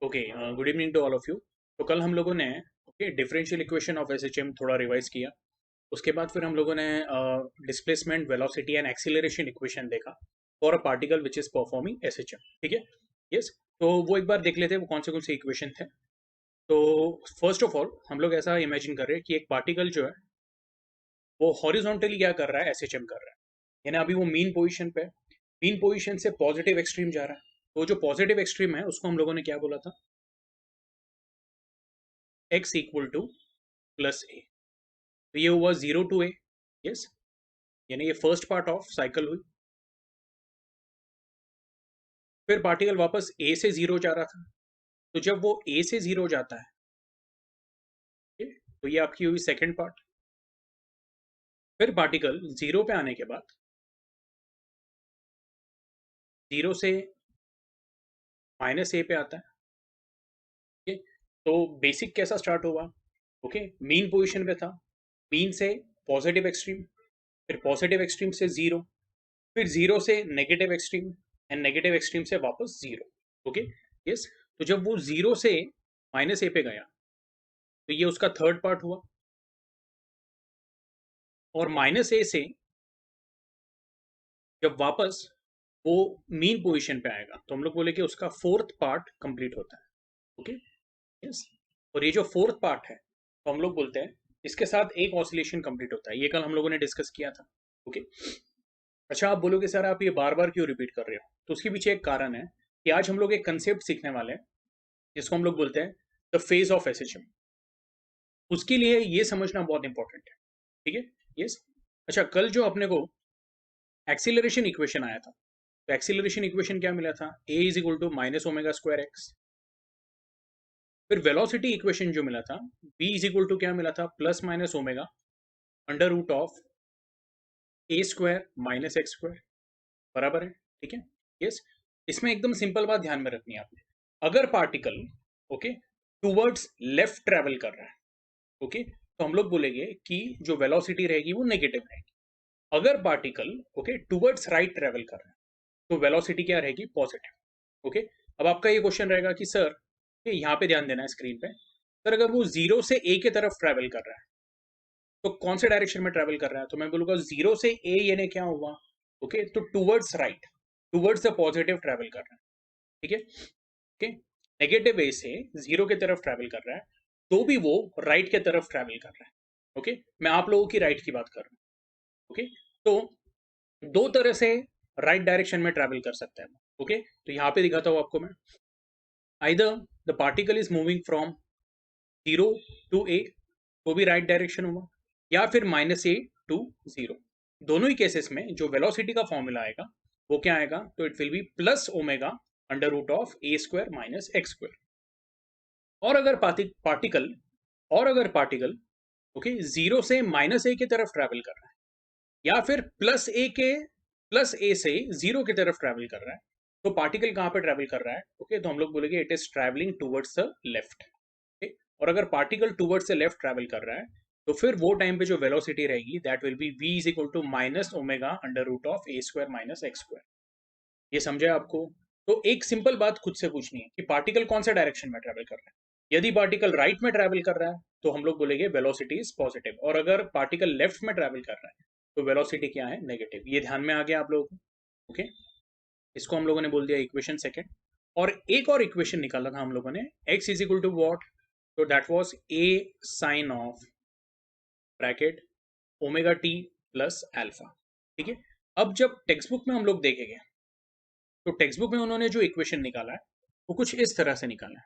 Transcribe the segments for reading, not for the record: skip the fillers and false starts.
Okay, good evening to all of you. तो कल हम लोगों ने डिफरेंशियल इक्वेशन ऑफ एसएचएम थोड़ा रिवाइज किया। उसके बाद फिर हम लोगों ने displacement, velocity and acceleration equation देखा for a particle which is performing SHM. ठीक है, यस। तो वो एक बार देख लेते हैं वो कौन से इक्वेशन थे। तो फर्स्ट ऑफ ऑल हम लोग ऐसा इमेजिन कर रहे हैं कि एक पार्टिकल जो है वो हॉरिजॉन्टली क्या कर रहा है, एसएचएम कर रहा है। यानी अभी वो मीन पोजीशन पे है, मीन पोजीशन से पॉजिटिव एक्सट्रीम जा रहा है। तो जो पॉजिटिव एक्सट्रीम है उसको हम लोगों ने क्या बोला था, x equal to plus a. तो ये हुआ 0 to a, यस। यानी ये फर्स्ट पार्ट ऑफ साइकिल हुई। फिर पार्टिकल वापस ए से जीरो जा रहा था। तो जब वो ए से जीरो जाता है, तो ये आपकी हुई सेकेंड पार्ट। फिर पार्टिकल जीरो पे आने के बाद जीरो से माइनस ए पे आता है। ओके, तो बेसिक कैसा स्टार्ट हुआ, ओके, मीन पोजीशन पे था, मीन से पॉजिटिव एक्सट्रीम, फिर पॉजिटिव एक्सट्रीम से जीरो, फिर जीरो से negative extreme, and negative extreme से वापस जीरो। Okay, yes. तो जब वो जीरो से माइनस ए पे गया तो ये उसका थर्ड पार्ट हुआ। और माइनस ए से जब वापस वो मीन पोजीशन पे आएगा तो हम लोग बोले कि उसका फोर्थ पार्ट कंप्लीट होता है। Okay, yes. और ये जो फोर्थ पार्ट है तो हम लोग बोलते हैं इसके साथ एक ऑसिलेशन कंप्लीट होता है। ये कल हम लोगों ने डिस्कस किया था। ओके, अच्छा, आप बोलोगे सर आप ये बार बार क्यों रिपीट कर रहे हो, तो उसके पीछे एक कारण है कि आज हम लोग एक कंसेप्ट सीखने वाले हैं जिसको हम लोग बोलते हैं द फेज ऑफ एसएचएम। उसके लिए ये समझना बहुत इंपॉर्टेंट है। ठीक है, यस। अच्छा, कल जो अपने को एक्सीलरेशन इक्वेशन आया था, तो एक्सीलरेशन इक्वेशन क्या मिला था, a is equal to minus omega square x. फिर वेलोसिटी इक्वेशन जो मिला था, v इज इक्वल टू क्या मिला था, plus minus omega under root of a square minus x square, बराबर है। ठीक है, यस। इसमें एकदम सिंपल बात ध्यान में रखनी है आपने। अगर particle okay towards left travel कर रहा है, ओके, तो हम लोग बोलेंगे कि जो वेलोसिटी रहेगी वो नेगेटिव रहेगी। अगर particle okay towards right travel कर रहा है तो वेलोसिटी क्या रहेगी, पॉजिटिव। ओके, अब आपका ये क्वेश्चन रहेगा कि सर यहाँ पे ध्यान देना है स्क्रीन पे, सर अगर वो जीरो से ए की तरफ ट्रेवल कर रहा है तो कौन से डायरेक्शन में ट्रेवल कर रहा है, तो मैं बोलूंगा जीरो से ए यानी क्या हुआ, ओके, तो towards right, towards the positive travel कर रहा है। ठीक है, ओके। नेगेटिव ए से जीरो की तरफ ट्रेवल कर रहा है तो भी वो राइट की तरफ ट्रेवल कर रहा है। ओके, मैं आप लोगों की राइट की बात कर रहा हूँ। ओके, तो दो तरह से राइट डायरेक्शन में ट्रेवल कर सकता है। ओके, तो यहाँ पे दिखाता हूँ आपको मैं। Either the particle is moving from zero to A, तो भी राइट डायरेक्शन होगा, या फिर माइनस ए टू जीरो। दोनों ही केसेस में जो वेलोसिटी का फॉर्मूला आएगा वो क्या आएगा, तो it will be plus omega under root of a square minus x square. और अगर पार्टिकल ओके जीरो से माइनस ए की तरफ ट्रेवल कर रहा है, या फिर प्लस ए से जीरो की तरफ ट्रेवल कर रहा है, तो पार्टिकल कहाँ पे ट्रेवल कर रहा है, ओके, तो हम लोग बोलेंगे it is travelling towards the left. और अगर particle towards the left travel कर रहा है तो फिर वो टाइम पे जो वेलोसिटी रहेगी that will be v is equal to minus omega under root of a square minus x square. ये समझे आपको। तो एक सिंपल बात खुद से पूछनी है कि पार्टिकल कौन सा डायरेक्शन में ट्रेवल कर रहा है। यदि पार्टिकल राइट में ट्रेवल कर रहा है तो हम लोग बोलेंगे वेलोसिटी इज पॉजिटिव, और अगर पार्टिकल लेफ्ट में ट्रेवल कर रहा है तो वेलोसिटी क्या है, नेगेटिव। ये ध्यान में आ गया आप लोगों को। ओके, इसको हम लोगों ने बोल दिया इक्वेशन सेकेंड। और एक और इक्वेशन निकाला था हम लोगों ने, x is equal to what, तो that was a sine of bracket omega T plus alpha. ठीक है, अब जब टेक्स्ट बुक में हम लोग देखेंगे तो टेक्स्ट बुक में उन्होंने जो इक्वेशन निकाला है वो कुछ इस तरह से निकाला है।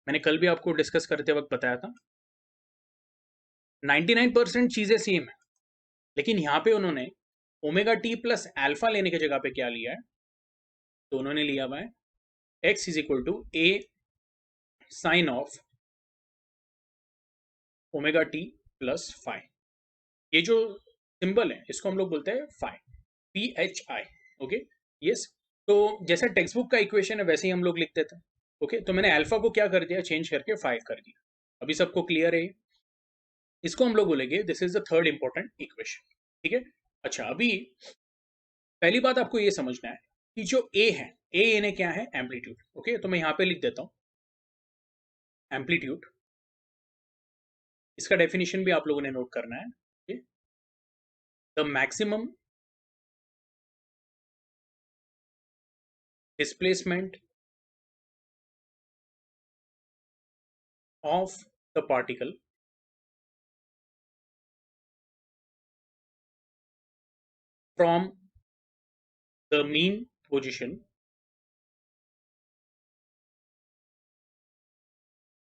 मैंने कल भी आपको डिस्कस करते वक्त बताया था, 99% चीजें सेम है, लेकिन यहाँ पे उन्होंने ओमेगा टी प्लस अल्फा लेने की जगह पे क्या लिया है, तो उन्होंने लिया हुआ है x is equal to a sine of omega T plus five. ये जो सिंबल है इसको हम लोग बोलते हैं फाइव, PHI। Okay, yes. तो जैसा टेक्स्ट बुक का इक्वेशन है वैसे ही हम लोग लिखते थे। ओके, तो मैंने अल्फा को क्या कर दिया, चेंज करके फाइव कर दिया। अभी सबको क्लियर है। इसको हम लोग बोलेंगे this is the third important equation. ठीक है, अच्छा, अभी पहली बात आपको ये समझना है कि जो ए है, ए यानी क्या है, एम्पलीट्यूड। ओके, तो मैं यहाँ पे लिख देता हूँ एम्पलीट्यूड, इसका डेफिनेशन भी आप लोगों ने नोट करना है। The maximum displacement of the particle from the mean position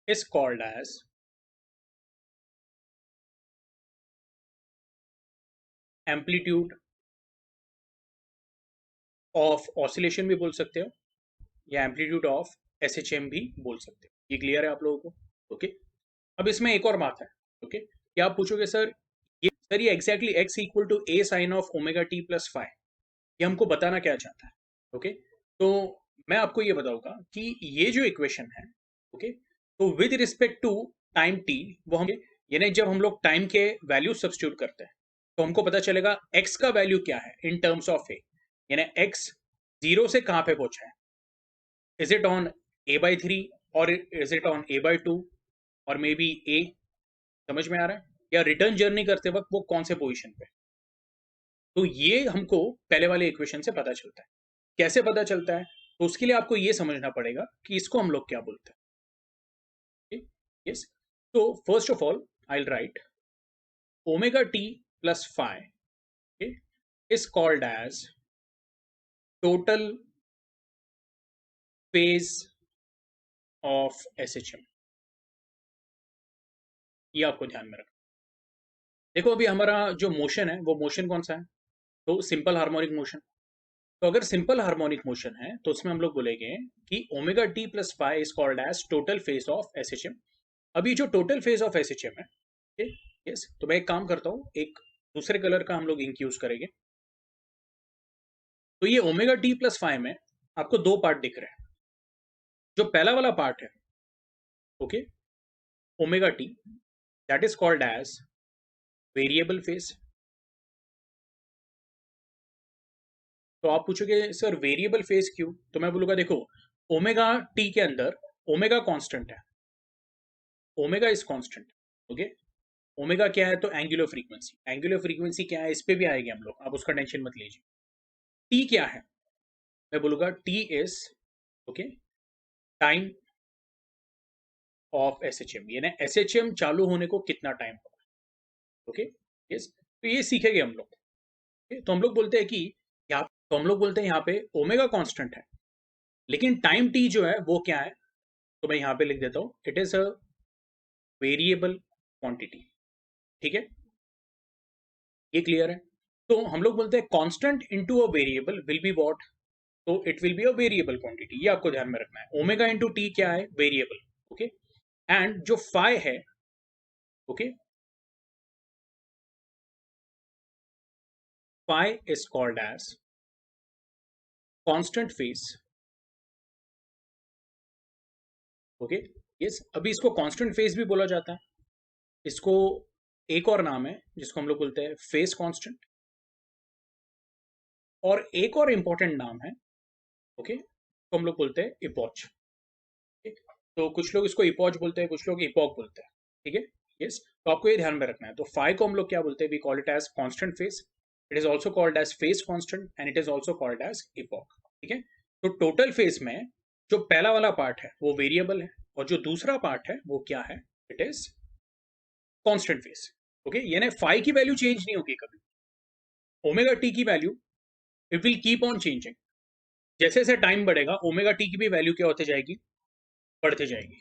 is called as amplitude of oscillation भी बोल सकते हो, या एम्पलीट्यूड ऑफ एसएचएम भी बोल सकते हो। ये क्लियर है आप लोगों को? ओके। अब इसमें एक और बात है। ओके, क्या आप पूछोगे सर ये exactly x equal to a sine of omega T plus five, ये हमको बताना क्या चाहता है? ओके, तो मैं आपको ये बताऊंगा कि ये जो इक्वेशन है, ओके, तो with respect to time t, वो हम यानी जब हम लोग टाइम के वैल्यू सब्स्टिट्यूट करते हैं तो हमको पता चलेगा एक्स का वैल्यू क्या है इन टर्म्स ऑफ ए, यानी एक्स जीरो से कहां पे पहुंचा है, is it on A by three और is it on A by two और मे बी ए, समझ में आ रहा है? या रिटर्न जर्नी करते वक्त वो कौन से पोजिशन पे, तो ये हमको पहले वाले इक्वेशन से पता चलता है। कैसे पता चलता है? तो उसके लिए आपको ये समझना पड़ेगा कि इसको हम लोग क्या बोलते हैं। यस, तो first of all I right omega T plus five is called as total phase of SHM। ये आपको ध्यान में रखना। देखो अभी हमारा जो मोशन है वो मोशन कौन सा है? तो सिंपल हार्मोनिक मोशन। तो अगर सिंपल हार्मोनिक मोशन है तो उसमें हम लोग बोलेंगे कि omega T plus five is called as total phase of SHM. अभी जो टोटल फेज ऑफ एसएचएम है, यस, तो मैं एक काम करता हूं, एक दूसरे कलर का हम लोग इंक यूज करेंगे। तो ये ओमेगा टी प्लस फाइव में आपको दो पार्ट दिख रहे हैं। जो पहला वाला पार्ट है, okay, omega t, that is called as variable phase. तो आप पूछोगे सर वेरिएबल फेज क्यों? तो मैं बोलूंगा देखो ओमेगा टी के अंदर ओमेगा कांस्टेंट है, omega is constant. Okay, omega क्या है? तो एंगुलर फ्रीक्वेंसी। एंगुलर फ्रीक्वेंसी क्या है? इस पे भी आएंगे हम लोग, आप उसका टेंशन मत लीजिए। टी क्या है? मैं बोलूंगा T is, okay, time of SHM, यानी एसएचएम चालू होने को कितना टाइम होगा। ओके, यस, तो ये सीखेंगे हम लोग। okay? तो हम लोग बोलते हैं कि यहाँ, तो हम लोग बोलते हैं यहाँ पे ओमेगा कांस्टेंट है, लेकिन टाइम टी जो है वो क्या है? तो मैं यहाँ पे लिख देता हूँ, it is a variable quantity. ठीक है, ये क्लियर है? तो हम लोग बोलते हैं constant into a variable will be what? तो it will be a variable quantity. ये आपको ध्यान में रखना है। ओमेगा इनटू टी क्या है? वेरिएबल। ओके, एंड जो फाई है, okay, phi is called as constant phase. Okay, yes, अभी इसको कांस्टेंट फेज भी बोला जाता है। इसको एक और नाम है जिसको हम लोग बोलते हैं फेज कांस्टेंट, और एक और इंपॉर्टेंट नाम है, ओके, तो हम लोग बोलते हैं इपॉच। तो कुछ लोग इसको इपॉच बोलते हैं, कुछ लोग इपॉक बोलते हैं। ठीक है, यस, तो आपको ये ध्यान में रखना है। तो फाई को हम लोग क्या बोलते हैं? We call it as constant phase, it is also called as phase constant and it is also called as epoch. ठीक है, तो टोटल फेज में जो पहला वाला पार्ट है वो वेरिएबल है, और जो दूसरा पार्ट है वो क्या है? It is constant phase. Okay, यानी फाई की वैल्यू चेंज नहीं होगी कभी। ओमेगा टी की value it will keep on changing. जैसे जैसे टाइम बढ़ेगा ओमेगा टी की भी वैल्यू क्या होती जाएगी? बढ़ते जाएगी,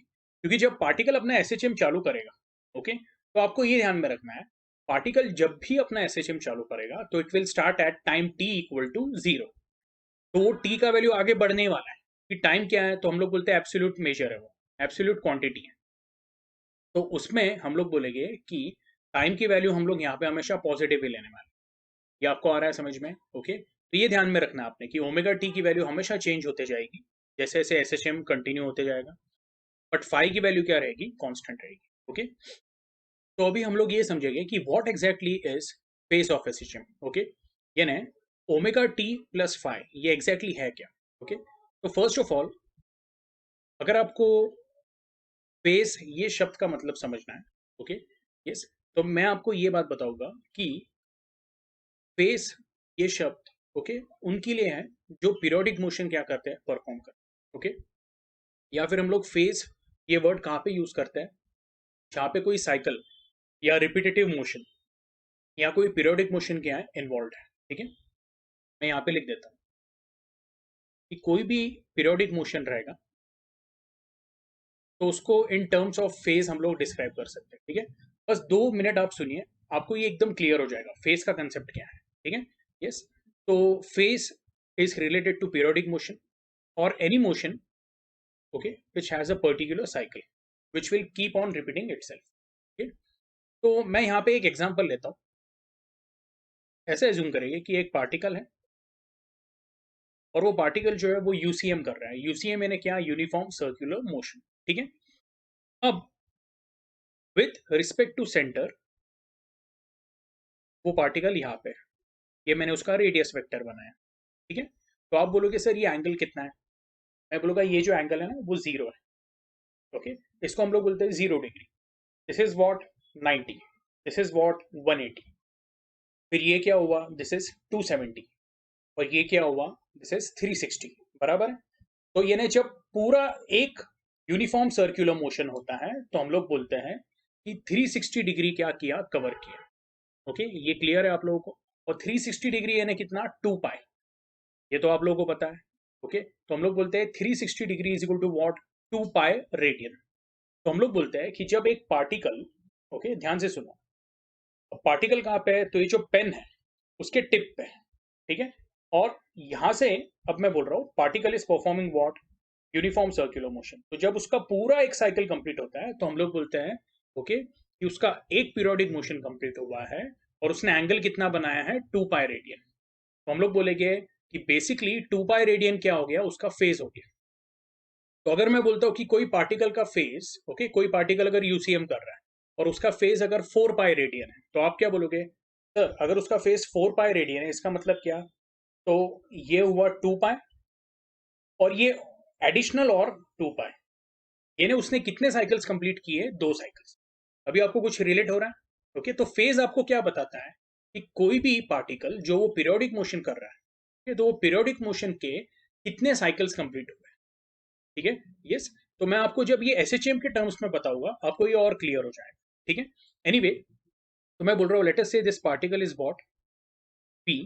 क्योंकि जब पार्टिकल अपना एसएचएम चालू करेगा, ओके, तो आपको ये ध्यान में रखना है, पार्टिकल जब भी अपना एसएचएम चालू करेगा तो it will start at time t equal to zero. तो वो टी का वैल्यू आगे बढ़ने वाला है कि टाइम क्या है? तो हम लोग बोलते हैं एब्सोल्यूट मेजर है, वो एब्सोल्यूट क्वांटिटी है। तो उसमें हम लोग बोलेंगे कि टाइम की वैल्यू हम लोग यहाँ पे हमेशा पॉजिटिव ही लेने वाले। ये आपको आ रहा है समझ में? ओके, तो ये ध्यान में रखना आपने कि ओमेगा टी की वैल्यू हमेशा चेंज होते जाएगी जैसे जैसे एसएचएम कंटिन्यू होते जाएगा, बट फाई की वैल्यू क्या रहेगी? कांस्टेंट रहेगी। ओके, तो अभी हम लोग ये समझेंगे कि what exactly is phase of SHM. Okay, यानी ओमेगा टी प्लस फाई ये एग्जैक्टली है क्या? ओके, तो फर्स्ट ऑफ ऑल अगर आपको फेस ये शब्द का मतलब समझना है। Okay, yes. तो मैं आपको ये बात बताऊंगा कि फेस ये शब्द, ओके, उनके लिए है जो पीरियोडिक मोशन क्या करते हैं, परफॉर्म करते हैं। ओके, या फिर हम लोग फेस ये वर्ड कहाँ पे यूज करते हैं, जहाँ पे कोई साइकिल या रिपीटेटिव मोशन या कोई पीरियोडिक मोशन क्या है, इन्वॉल्व है। ठीक है, मैं यहाँ पे लिख देता हूँ कि कोई भी पीरियोडिक मोशन रहेगा तो उसको इन टर्म्स ऑफ फेज हम लोग डिस्क्राइब कर सकते हैं। ठीक है, बस 2 मिनट आप सुनिए, आपको ये एकदम क्लियर हो जाएगा फेज का कंसेप्ट क्या है। ठीक है, यस। तो phase is related to periodic motion और any motion, okay, which has a particular cycle which will keep on repeating itself. ठीक है, तो मैं यहाँ पे एक एग्जांपल लेता हूँ। ऐसे एज्यूम करेंगे कि एक पार्टिकल है और वो पार्टिकल जो है वो यूसीएम कर रहा है। यूसीएम यानी क्या, यूनिफॉर्म सर्कुलर मोशन। ठीक है, अब विथ रिस्पेक्ट टू सेंटर वो पार्टिकल यहाँ पे है, ये मैंने उसका रेडियस वेक्टर बनाया। ठीक है, तो आप बोलोगे सर ये एंगल कितना है, मैं बोलूंगा ये जो एंगल है ना वो 0 है। ओके, इसको हम लोग बोलते हैं 0 degree. This is what 90, this is what 180। फिर ये क्या हुआ, दिस इज 270, और ये क्या हुआ, दिस इज 360। बराबर है। तो यानी जब पूरा एक यूनिफॉर्म सर्कुलर मोशन होता है तो हम लोग बोलते हैं कि 360 डिग्री क्या किया, कवर किया। ओके, ये क्लियर है आप लोगों को। और 360 डिग्री यानी कितना, 2 पाई, ये तो आप लोगों को पता है। ओके, तो हम लोग बोलते हैं 360 degree is equal to what, 2 pi radian. तो हम लोग बोलते हैं कि जब एक पार्टिकल, ओके ध्यान से सुनो, पार्टिकल कहाँ पे है, तो ये जो पेन है उसके टिप पे है। ठीक है, और यहां से अब मैं बोल रहा हूँ particle is performing what, uniform circular motion. तो जब उसका पूरा एक साइकिल कंप्लीट होता है तो हम लोग बोलते हैं, ओके, कि उसका एक पीरियोडिक मोशन कंप्लीट हुआ है और उसने एंगल कितना बनाया है, 2 पाई रेडियन। तो हम लोग बोलेंगे कि बेसिकली 2 पाई रेडियन क्या हो गया, उसका फेज हो गया। तो अगर मैं बोलता हूँ कि कोई पार्टिकल का फेज, ओके, कोई पार्टिकल अगर यूसीएम कर रहा है और उसका फेज अगर 4 पाई रेडियन है, तो आप क्या बोलोगे, सर अगर उसका फेज 4 पाई रेडियन है इसका मतलब क्या, तो ये हुआ 2 पाई और ये एडिशनल और 2 पाई, यानी उसने कितने साइकिल्स कंप्लीट किए, 2 साइकिल्स। अभी आपको कुछ रिलेट हो रहा है। ओके, तो फेज आपको क्या बताता है कि कोई भी पार्टिकल जो वो पीरियोडिक मोशन कर रहा है, okay, तो वो पीरियोडिक मोशन के कितने साइकिल्स कंप्लीट हुए। ठीक है, यस। तो मैं आपको जब ये एसएचएम के टर्म्स में बताऊंगा आपको ये और क्लियर हो जाएगा। ठीक है, एनीवे, तो मैं बोल रहा हूँ लेट अस से this particle is what, P.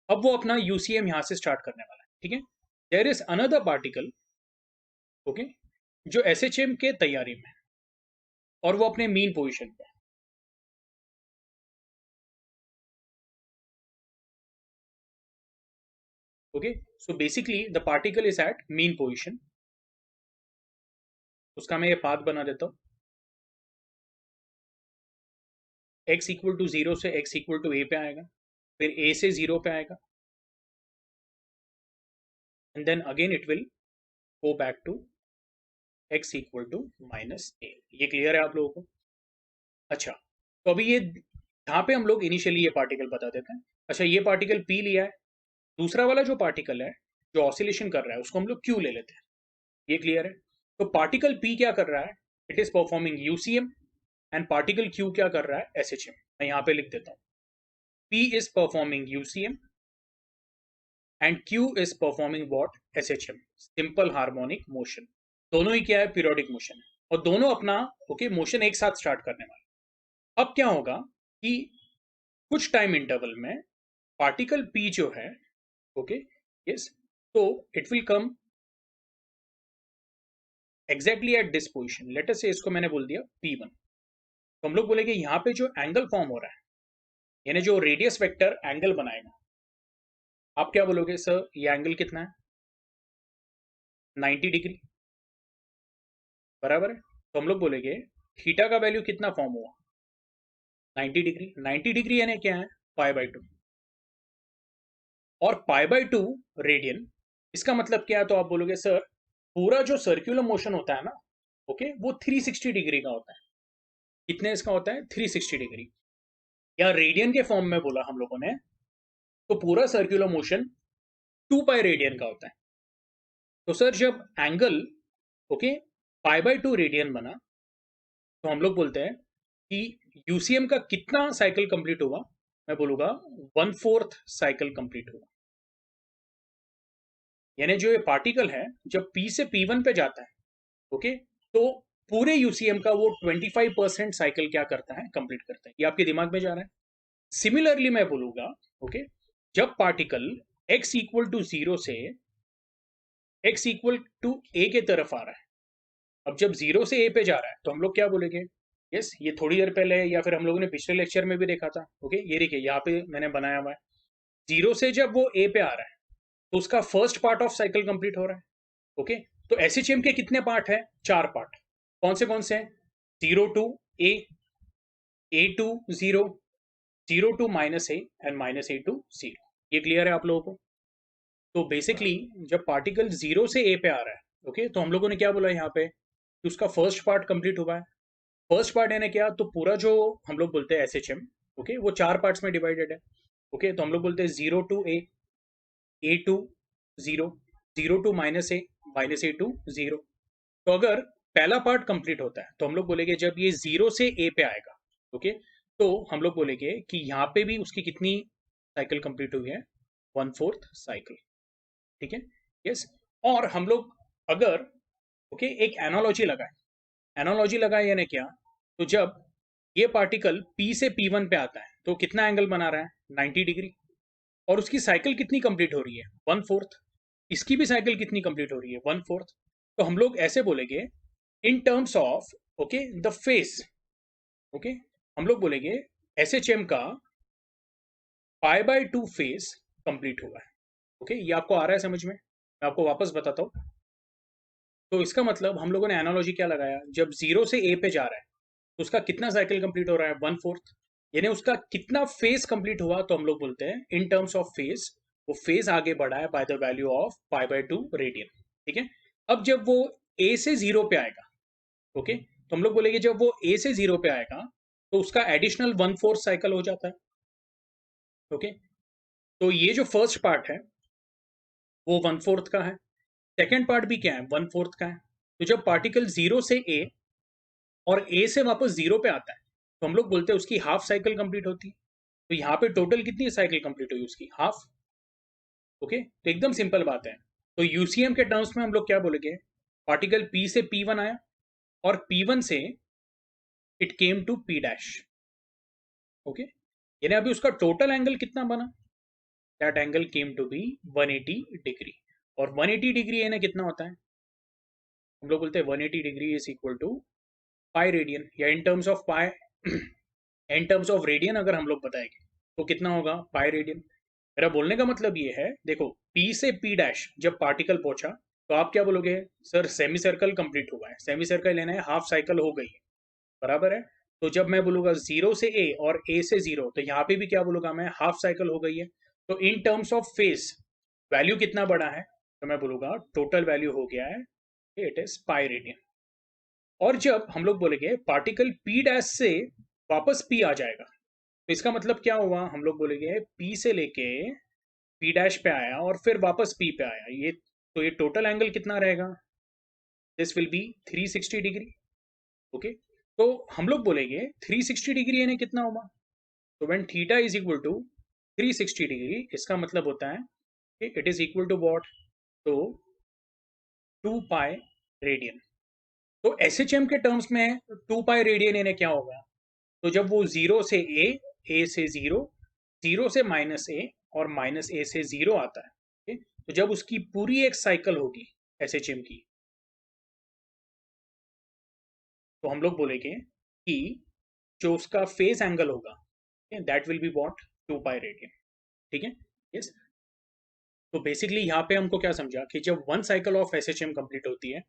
अब वो अपना यूसीएम यहां से स्टार्ट करने वाला है। ठीक है, there is another particle, okay, जो एसएचएम के तैयारी में है और वो अपने मीन पोजीशन पे है। Okay, so basically the particle is at mean position. उसका मैं ये पाथ बना देता हूँ, x इक्वल टू 0 से x इक्वल टू a पे आएगा, फिर a से 0 पे आएगा, and then again it will go back to x equal to -a। ये क्लियर है आप लोगों को। अच्छा, तो अभी ये यहाँ पे हम लोग इनिशियली ये पार्टिकल बता देते हैं। अच्छा, ये पार्टिकल p लिया है, दूसरा वाला जो पार्टिकल है जो ऑसिलेशन कर रहा है उसको हम लोग q ले लेते हैं। ये क्लियर है। तो पार्टिकल p क्या कर रहा है, it is performing UCM, and particle q क्या कर रहा है, एसएचएम। मैं यहाँ पे लिख देता हूँ, p is performing UCM and q is performing what, SHM, simple harmonic motion. दोनों ही क्या है, पीरियोडिक मोशन है, और दोनों अपना, ओके, मोशन एक साथ स्टार्ट करने वाले। अब क्या होगा कि कुछ टाइम इंटरवल में पार्टिकल p जो है, ओके, यस, तो it will come exactly at this position. Let us से इसको मैंने बोल दिया p1। तो हम लोग बोलेंगे यहाँ पे जो एंगल फॉर्म हो रहा है, यानी जो रेडियस वेक्टर एंगल बनाएगा, आप क्या बोलोगे, सर ये एंगल कितना है, 90 डिग्री। बराबर है। तो हम लोग बोलेंगे थीटा का वैल्यू कितना फॉर्म हुआ, 90 डिग्री। 90 डिग्री यानी क्या है, पाई/2, और पाई/2 रेडियन। इसका मतलब क्या है, तो आप बोलोगे सर पूरा जो सर्कुलर मोशन होता है ना, ओके, वो 360 डिग्री का होता है। कितने इसका होता है, 360 डिग्री, या रेडियन के फॉर्म में बोला हम लोगों ने, तो पूरा सर्कुलर मोशन 2 पाई रेडियन का होता है। तो सर जब एंगल, ओके, π/2 रेडियन बना, तो हम लोग बोलते हैं कि यूसीएम का कितना साइकिल कंप्लीट हुआ, मैं बोलूंगा 1/4 साइकिल कंप्लीट हुआ। यानी जो ये पार्टिकल है जब P से P1 पे जाता है, ओके, तो पूरे यूसीएम का वो 25% साइकिल क्या करता है, कंप्लीट करता है। ये आपके दिमाग में जा रहा है। सिमिलरली मैं बोलूंगा, ओके, जब पार्टिकल x इक्वल टू 0 से x इक्वल टू a के तरफ आ रहा है, अब जब 0 से a पे जा रहा है तो हम लोग क्या बोलेंगे, यस, ये थोड़ी देर पहले या फिर हम लोगों ने पिछले लेक्चर में भी देखा था, ओके, ये देखिए यहाँ पे मैंने बनाया हुआ है, 0 से जब वो a पे आ रहा है तो उसका first part of cycle complete हो रहा है, ओके। तो एसएचएम के कितने पार्ट है, 4 पार्ट। कौन से हैं, 0 to a to 0, 0 to -a and -a to 0। ये क्लियर है आप लोगों को? तो बेसिकली जब पार्टिकल 0 से a पे आ रहा है, ओके, तो हम लोगों ने क्या बोला यहाँ पे कि उसका फर्स्ट पार्ट कंप्लीट हुआ है। फर्स्ट पार्ट यानी क्या, तो पूरा जो हम लोग बोलते हैं एसएचएम, ओके, वो 4 पार्ट्स में डिवाइडेड है, ओके। तो हम लोग बोलते हैं 0 to a to 0, 0 to -a to 0। तो अगर पहला पार्ट कंप्लीट होता है तो हम लोग बोलेंगे जब ये 0 से a पे आएगा, ओके, तो हम लोग बोलेंगे कि यहाँ पे भी उसकी कितनी साइकिल कंप्लीट हुई है, 1/4 साइकिल, ठीक है, यस। और हम लोग अगर, ओके, एक एनालॉजी लगाए यानी क्या, तो जब ये पार्टिकल P से P1 पे आता है तो कितना एंगल बना रहा है, 90 डिग्री, और उसकी साइकिल कितनी कंप्लीट हो रही है, 1/4। इसकी भी साइकिल कितनी कंप्लीट हो रही है, 1/4। तो हम लोग ऐसे बोलेंगे इन terms of, okay, the face, okay, हम लोग बोलेंगे एसएचएम का π/2 फेस कंप्लीट हुआ है, ओके। ये आपको आ रहा है समझ में? मैं आपको वापस बताता हूँ। तो इसका मतलब हम लोगों ने एनालॉजी क्या लगाया, जब 0 से a पे जा रहा है तो उसका कितना साइकिल कंप्लीट हो रहा है, 1/4। यानी उसका कितना फेज कंप्लीट हुआ, तो हम लोग बोलते हैं इन टर्म्स ऑफ फेज, वो फेज आगे बढ़ा है by the value of π/2 radian, ठीक है। अब जब वो a से 0 पे आएगा, ओके, तो हम लोग बोलेंगे जब वो a से 0 पे आएगा तो उसका एडिशनल 1/4 साइकिल हो जाता है, ओके। तो ये जो फर्स्ट पार्ट है वो 1/4 का है, सेकेंड पार्ट भी क्या है, 1/4 का है। तो जब पार्टिकल 0 से a और a से वापस 0 पे आता है तो हम लोग बोलते हैं उसकी हाफ साइकिल कंप्लीट होती है। तो यहाँ पे टोटल कितनी साइकिल कंप्लीट हुई उसकी, हाफ, ओके। तो एकदम सिंपल बात है। तो यूसीएम के टर्म्स में हम लोग क्या बोलेंगे, पार्टिकल P से P1 आया और P1 से it came to P dash, okay. यानी अभी उसका टोटल एंगल कितना बना, that angle came to be 180 degree. और 180 डिग्री यानी कितना होता है, हम लोग बोलते हैं 180 degree is equal to pi radian, या in terms of pi in terms of radian अगर हम लोग बताएंगे तो कितना होगा, पाई रेडियन। मेरा बोलने का मतलब ये है, देखो P से P डैश जब पार्टिकल पहुंचा तो आप क्या बोलोगे, सर सेमी सर्कल कंप्लीट हुआ है, सेमी सर्कल लेना है, हाफ साइकिल हो गई है, बराबर है। तो जब मैं बोलूंगा 0 से a और a से 0, तो यहाँ पे भी क्या बोलूंगा मैं, हाफ साइकिल हो गई है। तो इन टर्म्स ऑफ फेस वैल्यू कितना बड़ा है, तो मैं बोलूंगा टोटल वैल्यू हो गया है, इट इज पाई रेडियन। और जब हम लोग बोलेंगे पार्टिकल P डैश से वापस P आ जाएगा, तो इसका मतलब क्या हुआ, हम लोग बोलेंगे P से लेके P डैश पे आया और फिर वापस P पे आया, ये तो ये टोटल एंगल कितना रहेगा, this will B 360 degree, okay. तो हम लोग बोलेंगे 360 डिग्री यानी कितना होगा, तो when theta is equal to 360 degree, इसका मतलब होता है कि it is equal to what, तो 2 पाई रेडियन। तो एसएचएम के टर्म्स में 2 पाई रेडियन यानी क्या होगा, तो जब वो 0 से a से 0, 0 से -a और -a से 0 आता है, okay? तो जब उसकी पूरी एक साइकिल होगी एसएचएम की, तो हम लोग बोलेंगे कि जो उसका फेज एंगल होगा, that will be what, 2 pi radian, ठीक है, यस। तो बेसिकली यहाँ पे हमको क्या समझा कि जब one cycle of SHM complete होती है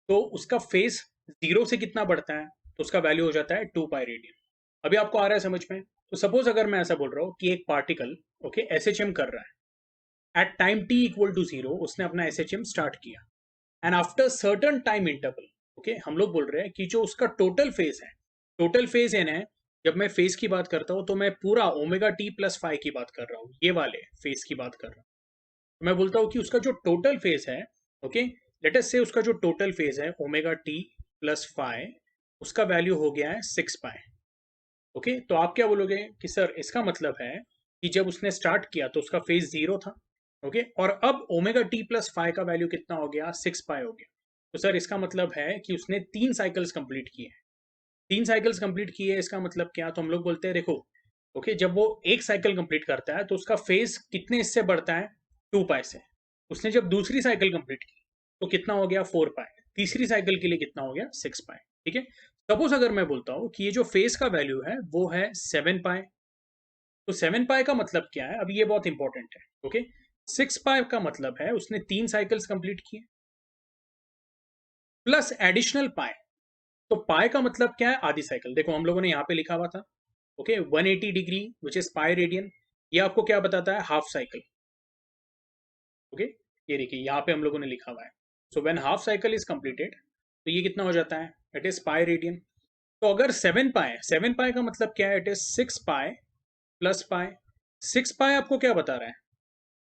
तो उसका फेज 0 से कितना बढ़ता है, तो उसका वैल्यू हो जाता है 2 पाई रेडियन। अभी आपको आ रहा है समझ में? तो सपोज अगर मैं ऐसा बोल रहा हूँ कि एक पार्टिकल, ओके, एसएचएम कर रहा है at time t equal to 0, उसने अपना एसएचएम स्टार्ट किया, and after certain time interval, okay, हम लोग बोल रहे हैं कि जो उसका टोटल फेज है, टोटल फेज है, जब मैं फेज की बात करता हूँ तो मैं पूरा ओमेगा t प्लस फाइव की बात कर रहा हूँ, ये वाले फेज की बात कर रहा हूँ। तो मैं बोलता हूँ कि उसका जो टोटल फेज है, ओके, लेट अस से उसका जो टोटल फेज है ओमेगा टी प्लस फाई, उसका वैल्यू हो गया है 6 पाई। ओके, तो आप क्या बोलोगे कि सर इसका मतलब है कि जब उसने स्टार्ट किया तो उसका फेज 0 था। ओके, और अब ओमेगा टी प्लस फाई का वैल्यू कितना हो गया, 6 पाई हो गया। तो सर इसका मतलब है कि उसने 3 साइकिल्स कंप्लीट किए। 3 साइकिल्स कंप्लीट किए, इसका मतलब क्या, तो हम लोग बोलते हैं देखो, ओके, जब वो एक साइकिल कंप्लीट करता है तो उसका फेज कितने इससे बढ़ता है, 2 पाई से। उसने जब दूसरी साइकिल कंप्लीट की तो कितना हो गया, 4 पाई। तीसरी साइकिल के लिए कितना हो गया, 6 पाई। ठीक है, सपोज अगर मैं बोलता हूं कि ये जो फेज का वैल्यू है वो है 7 पाई, तो 7 पाई का मतलब क्या है, अब ये बहुत इंपॉर्टेंट है। ओके, 6 पाई का मतलब है उसने 3 साइकिल्स कंप्लीट किए प्लस एडिशनल पाई। तो पाई का मतलब क्या है, आधी साइकिल। देखो हम लोगों ने यहाँ पे लिखा हुआ था, okay, 180 degree which is pi radian. ये आपको क्या बताता है, हाफ साइकिल। ओके, ये देखिए यहाँ पे हम लोगों ने लिखा हुआ है, so when half cycle is completed, तो ये कितना हो जाता है, इट इज पाई रेडियन। तो अगर 7 पाई का मतलब क्या है, it is 6 pi plus pi. 6 पाई आपको क्या बता रहा है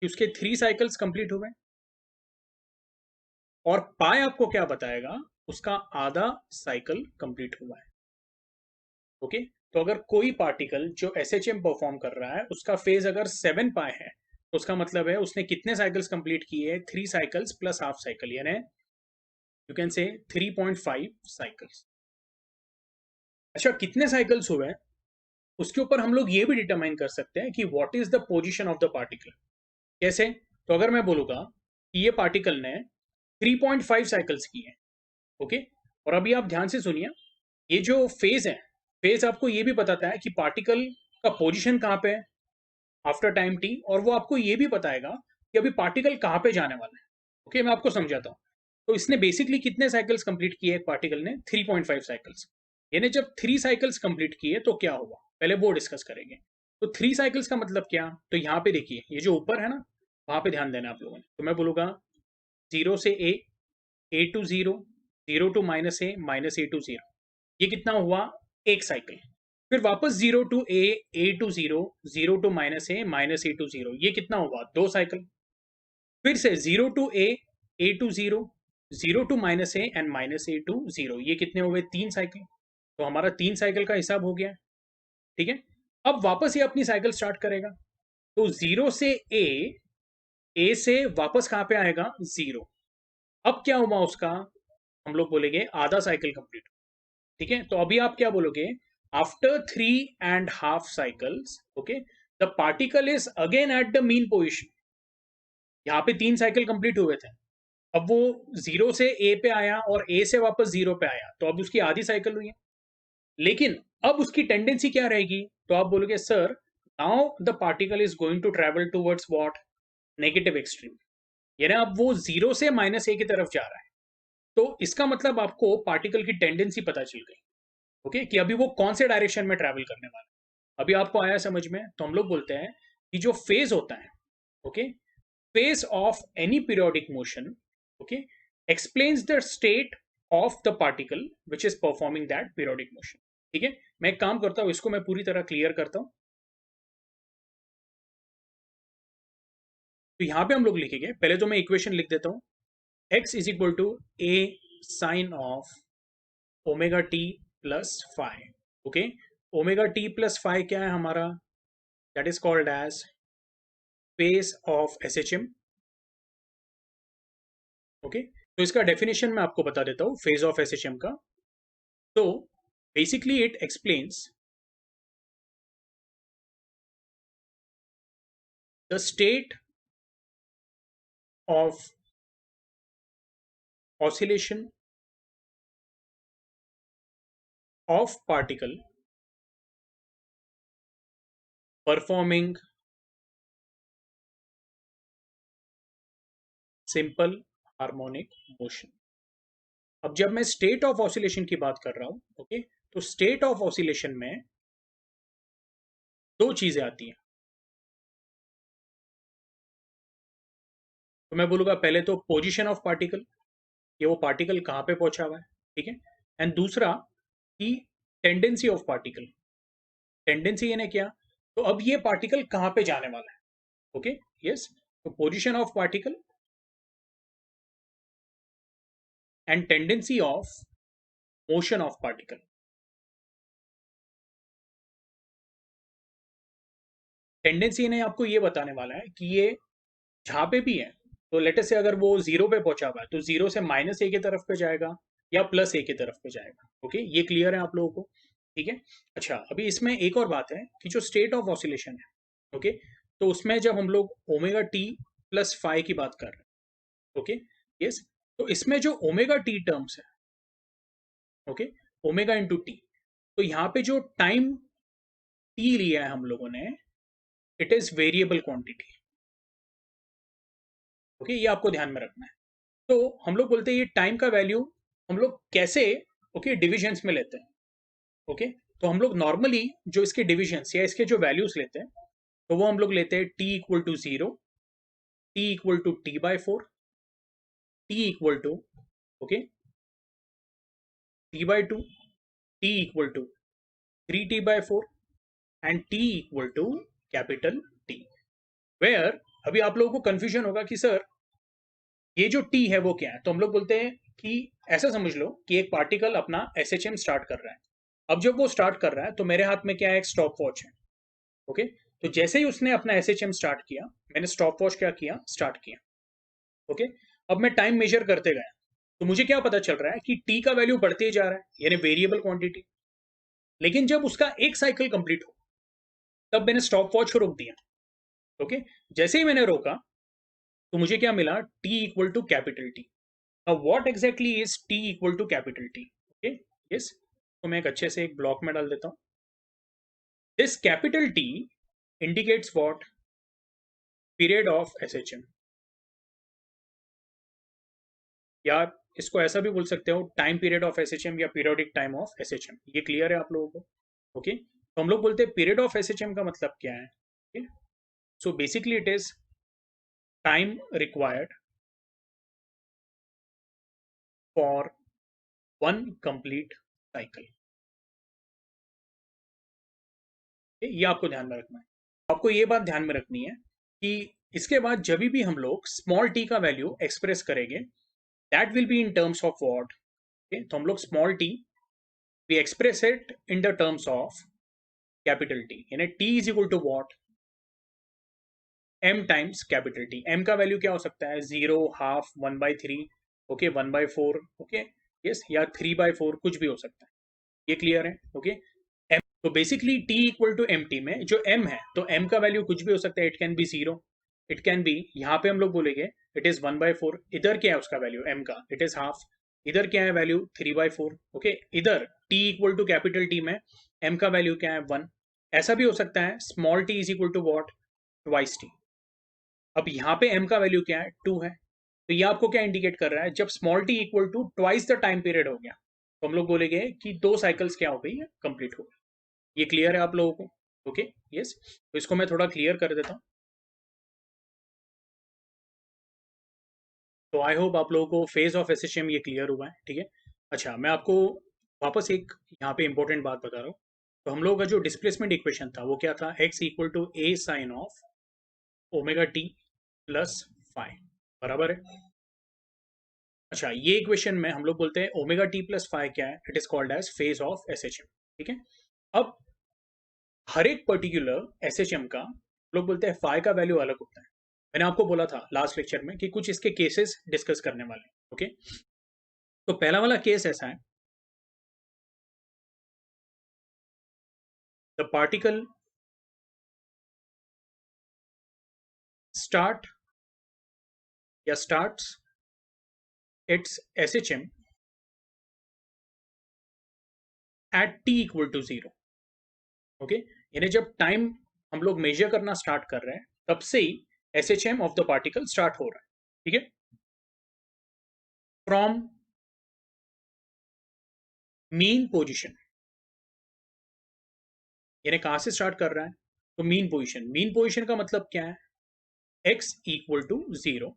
कि उसके 3 साइकिल्स कंप्लीट हुए, और पाई आपको क्या बताएगा, उसका आधा साइकिल कंप्लीट हुआ है। ओके, तो अगर कोई पार्टिकल जो एसएचएम परफॉर्म कर रहा है उसका फेज अगर 7 पाई है, तो उसका मतलब है उसने कितने साइकिल्स कंप्लीट किए, 3 साइकिल्स प्लस हाफ साइकिल, यानी यू कैन से 3.5 साइकिल्स। अच्छा, कितने साइकिल्स हुए उसके ऊपर हम लोग ये भी डिटरमाइन कर सकते हैं कि what is the position of the particle. कैसे, तो अगर मैं बोलूंगा कि ये पार्टिकल ने 3.5 साइकिल्स की है, ओके, और अभी आप ध्यान से सुनिए, ये जो फेज है, फेज आपको ये भी बताता है कि पार्टिकल का पोजीशन कहाँ पे है आफ्टर टाइम टी, और वो आपको ये भी बताएगा कि अभी पार्टिकल कहाँ पे जाने वाला है। ओके, मैं आपको समझाता हूँ। तो इसने बेसिकली कितने साइकिल्स कंप्लीट किए, एक पार्टिकल ने 3.5 साइकिल्स। यानी जब 3 साइकिल्स कंप्लीट किए तो क्या हुआ, पहले वो डिस्कस करेंगे। तो 3 साइकिल्स का मतलब क्या, तो यहाँ पे देखिए ये जो ऊपर है ना, वहां पे ध्यान देना आप लोगों ने। तो मैं बोलूंगा 0 से A to 0, 0 to -A, -A to 0, ये कितना हुआ, एक साइकिल। फिर वापस 0 to A, A to 0, 0 to -A, -A to 0, ये कितना हुआ, 2 साइकिल। फिर से 0 to A, A to 0, 0 to -A and -A to 0, ये कितने हो गए, 3 साइकिल। तो हमारा 3 साइकिल का हिसाब हो गया। ठीक है, अब वापस ये अपनी साइकिल स्टार्ट करेगा। तो 0 से A से वापस कहां पे आएगा, 0। अब क्या हुआ उसका, हम लोग बोलेंगे आधा साइकिल कंप्लीट। ठीक है, तो अभी आप क्या बोलोगे, after 3.5 cycles, okay, the particle is again at the mean position. यहाँ पे 3 साइकिल कंप्लीट हुए थे, अब वो 0 से A पे आया और A से वापस 0 पे आया, तो अब उसकी आधी साइकिल हुई है। लेकिन अब उसकी टेंडेंसी क्या रहेगी, तो आप बोलोगे sir now the particle is going to travel towards what, negative extreme. यानी अब वो 0 से -A की तरफ जा रहा है। तो इसका मतलब आपको पार्टिकल की टेंडेंसी पता चल गई, ओके, कि अभी वो कौन से डायरेक्शन में ट्रैवल करने वाला है। अभी आपको आया समझ में, तो हम लोग बोलते हैं कि जो फेज होता है, okay, phase of any periodic motion, okay, explains the state of the particle which is performing that periodic motion। ठीक है, मैं एक काम करता हूं, इसको मैं पूरी तरह क्लियर करता हूं। तो यहां पे हम लोग लिखेंगे, पहले तो मैं इक्वेशन लिख देता हूं, x is equal to a sine of omega T plus phi. Okay, omega T plus phi क्या है हमारा, that is called as phase of SHM. Okay, तो इसका डेफिनेशन मैं आपको बता देता हूं फेज ऑफ एसएचएम का। तो basically it explains the state of oscillation of particle performing simple harmonic motion। अब जब मैं स्टेट ऑफ ऑसिलेशन की बात कर रहा हूं, ओके, तो स्टेट ऑफ ऑसिलेशन में दो चीजें आती हैं। तो मैं बोलूंगा पहले तो पोजीशन ऑफ पार्टिकल, ये वो पार्टिकल कहां पे पहुंचा हुआ है। ठीक है, एंड दूसरा कि टेंडेंसी ऑफ पार्टिकल। टेंडेंसी यानी क्या, तो अब ये पार्टिकल कहां पे जाने वाला है। ओके, यस, तो position of particle and tendency of motion of particle. Tendency ने आपको ये बताने वाला है कि ये जहां पे भी है, तो लेट से अगर वो जीरो पे पहुंचा हुआ है तो जीरो से माइनस ए की तरफ पे जाएगा या प्लस ए की तरफ पे जाएगा। ओके, ये क्लियर है आप लोगों को? ठीक है। अच्छा, अभी इसमें एक और बात है कि जो स्टेट ऑफ ऑसिलेशन है, ओके, तो उसमें जब हम लोग ओमेगा टी प्लस फाइव की बात कर रहे हैं, ओके, यस, तो इसमें जो ओमेगा टी टर्म्स है, ओके, ओमेगा इंटू टी, तो यहाँ पे जो टाइम टी लिया है हम लोगों ने, it is variable quantity. Okay, ये आपको ध्यान में रखना है। तो हम लोग बोलते हैं ये टाइम का वैल्यू हम लोग कैसे, ओके, डिविजन्स में लेते हैं। ओके, तो हम लोग नॉर्मली जो इसके डिविजन्स या इसके जो वैल्यूज लेते हैं, तो वो हम लोग लेते हैं t equal to zero, t equal to T by four, t equal to, okay, T by two, t equal to three T by four and t equal to capital T. Where अभी आप लोगों को confusion होगा कि sir ये जो T है वो क्या है, तो हम लोग बोलते हैं कि ऐसा समझ लो कि एक पार्टिकल अपना एसएचएम स्टार्ट कर रहा है। अब जब वो स्टार्ट कर रहा है तो मेरे हाथ में क्या है, एक स्टॉप वॉच है। ओके, तो जैसे ही उसने अपना एसएचएम स्टार्ट किया, मैंने स्टॉप वॉच क्या किया, स्टार्ट किया। ओके, अब मैं टाइम मेजर करते गया, तो मुझे क्या पता चल रहा है कि टी का वैल्यू बढ़ते ही जा रहा है, यानी वेरिएबल क्वांटिटी। लेकिन जब उसका एक साइकिल कंप्लीट हो, तब मैंने स्टॉप वॉच को रोक दिया। ओके, जैसे ही मैंने रोका तो मुझे क्या मिला, T equal to capital T. अब what exactly is T equal to capital T? Okay, yes, तो मैं एक अच्छे से एक ब्लॉक में डाल देता हूं। This capital T indicates what, period of SHM, या इसको ऐसा भी बोल सकते हो, टाइम पीरियड ऑफ एसएचएम या पीरियोडिक टाइम ऑफ एसएचएम। ये क्लियर है आप लोगों को? ओके, तो हम लोग बोलते हैं पीरियड ऑफ एसएचएम का मतलब क्या है। So basically it is time required for one complete cycle. ये आपको ध्यान में रखना है। आपको ये बात ध्यान में रखनी है कि इसके बाद जब भी हम लोग स्मॉल टी का वैल्यू एक्सप्रेस करेंगे, that will be in terms of what. तो हम लोग small T we express it in the terms of capital T, यानी T is equal to what, M times capital T. M का value क्या हो सकता है, zero, half, one by three, okay, one by four, okay, yes, या three by four, कुछ भी हो सकता है। ये क्लियर है? ओके, एम, तो basically t equal to m t में जो एम है, तो एम का वैल्यू कुछ भी हो सकता है। It can be zero, it can be, यहाँ पे हम लोग बोलेंगे it is one by four. इधर क्या है उसका वैल्यू एम का, इट इज हाफ। इधर क्या है value, three by four. Okay, इधर T equal to capital T में एम का वैल्यू क्या है, वन। ऐसा भी हो सकता है small T is equal to what, twice T. अब यहाँ पे m का वैल्यू क्या है, 2 है। तो ये आपको क्या इंडिकेट कर रहा है, जब small t equal to twice the time period हो गया, तो हम लोग बोलेंगे कि दो साइकिल्स क्या हो गई है, कंप्लीट हो गई। ये क्लियर है आप लोगों को? ओके, यस, तो इसको मैं थोड़ा क्लियर कर देता हूँ। तो आई होप आप लोगों को फेज ऑफ एसएचएम ये क्लियर हुआ है। ठीक है। अच्छा, मैं आपको वापस एक यहाँ पे इंपॉर्टेंट बात बता रहा हूँ। तो हम लोगों का जो डिस्प्लेसमेंट इक्वेशन था वो क्या था, x equal to a sine of omega T plus five, बराबर है। अच्छा, ये इक्वेशन में हम लोग बोलते हैं ओमेगा टी प्लस फाइव क्या है, it is called as phase of SHM. ठीक है। अब हर एक पर्टिकुलर एसएचएम का लोग बोलते हैं फाइव का वैल्यू अलग होता है। मैंने आपको बोला था लास्ट लेक्चर में कि कुछ इसके केसेस डिस्कस करने वाले हैं। ओके, तो पहला वाला केस ऐसा है, द पार्टिकल स्टार्ट या starts its SHM at T equal to zero. Okay, यानी जब टाइम हम लोग मेजर करना स्टार्ट कर रहे हैं, तब से ही SHM of the particle start हो रहा है। ठीक है, फ्रॉम मीन पोजिशन, यानी कहां से स्टार्ट कर रहा है, तो मीन पोजिशन। मीन पोजिशन का मतलब क्या है, x equal to zero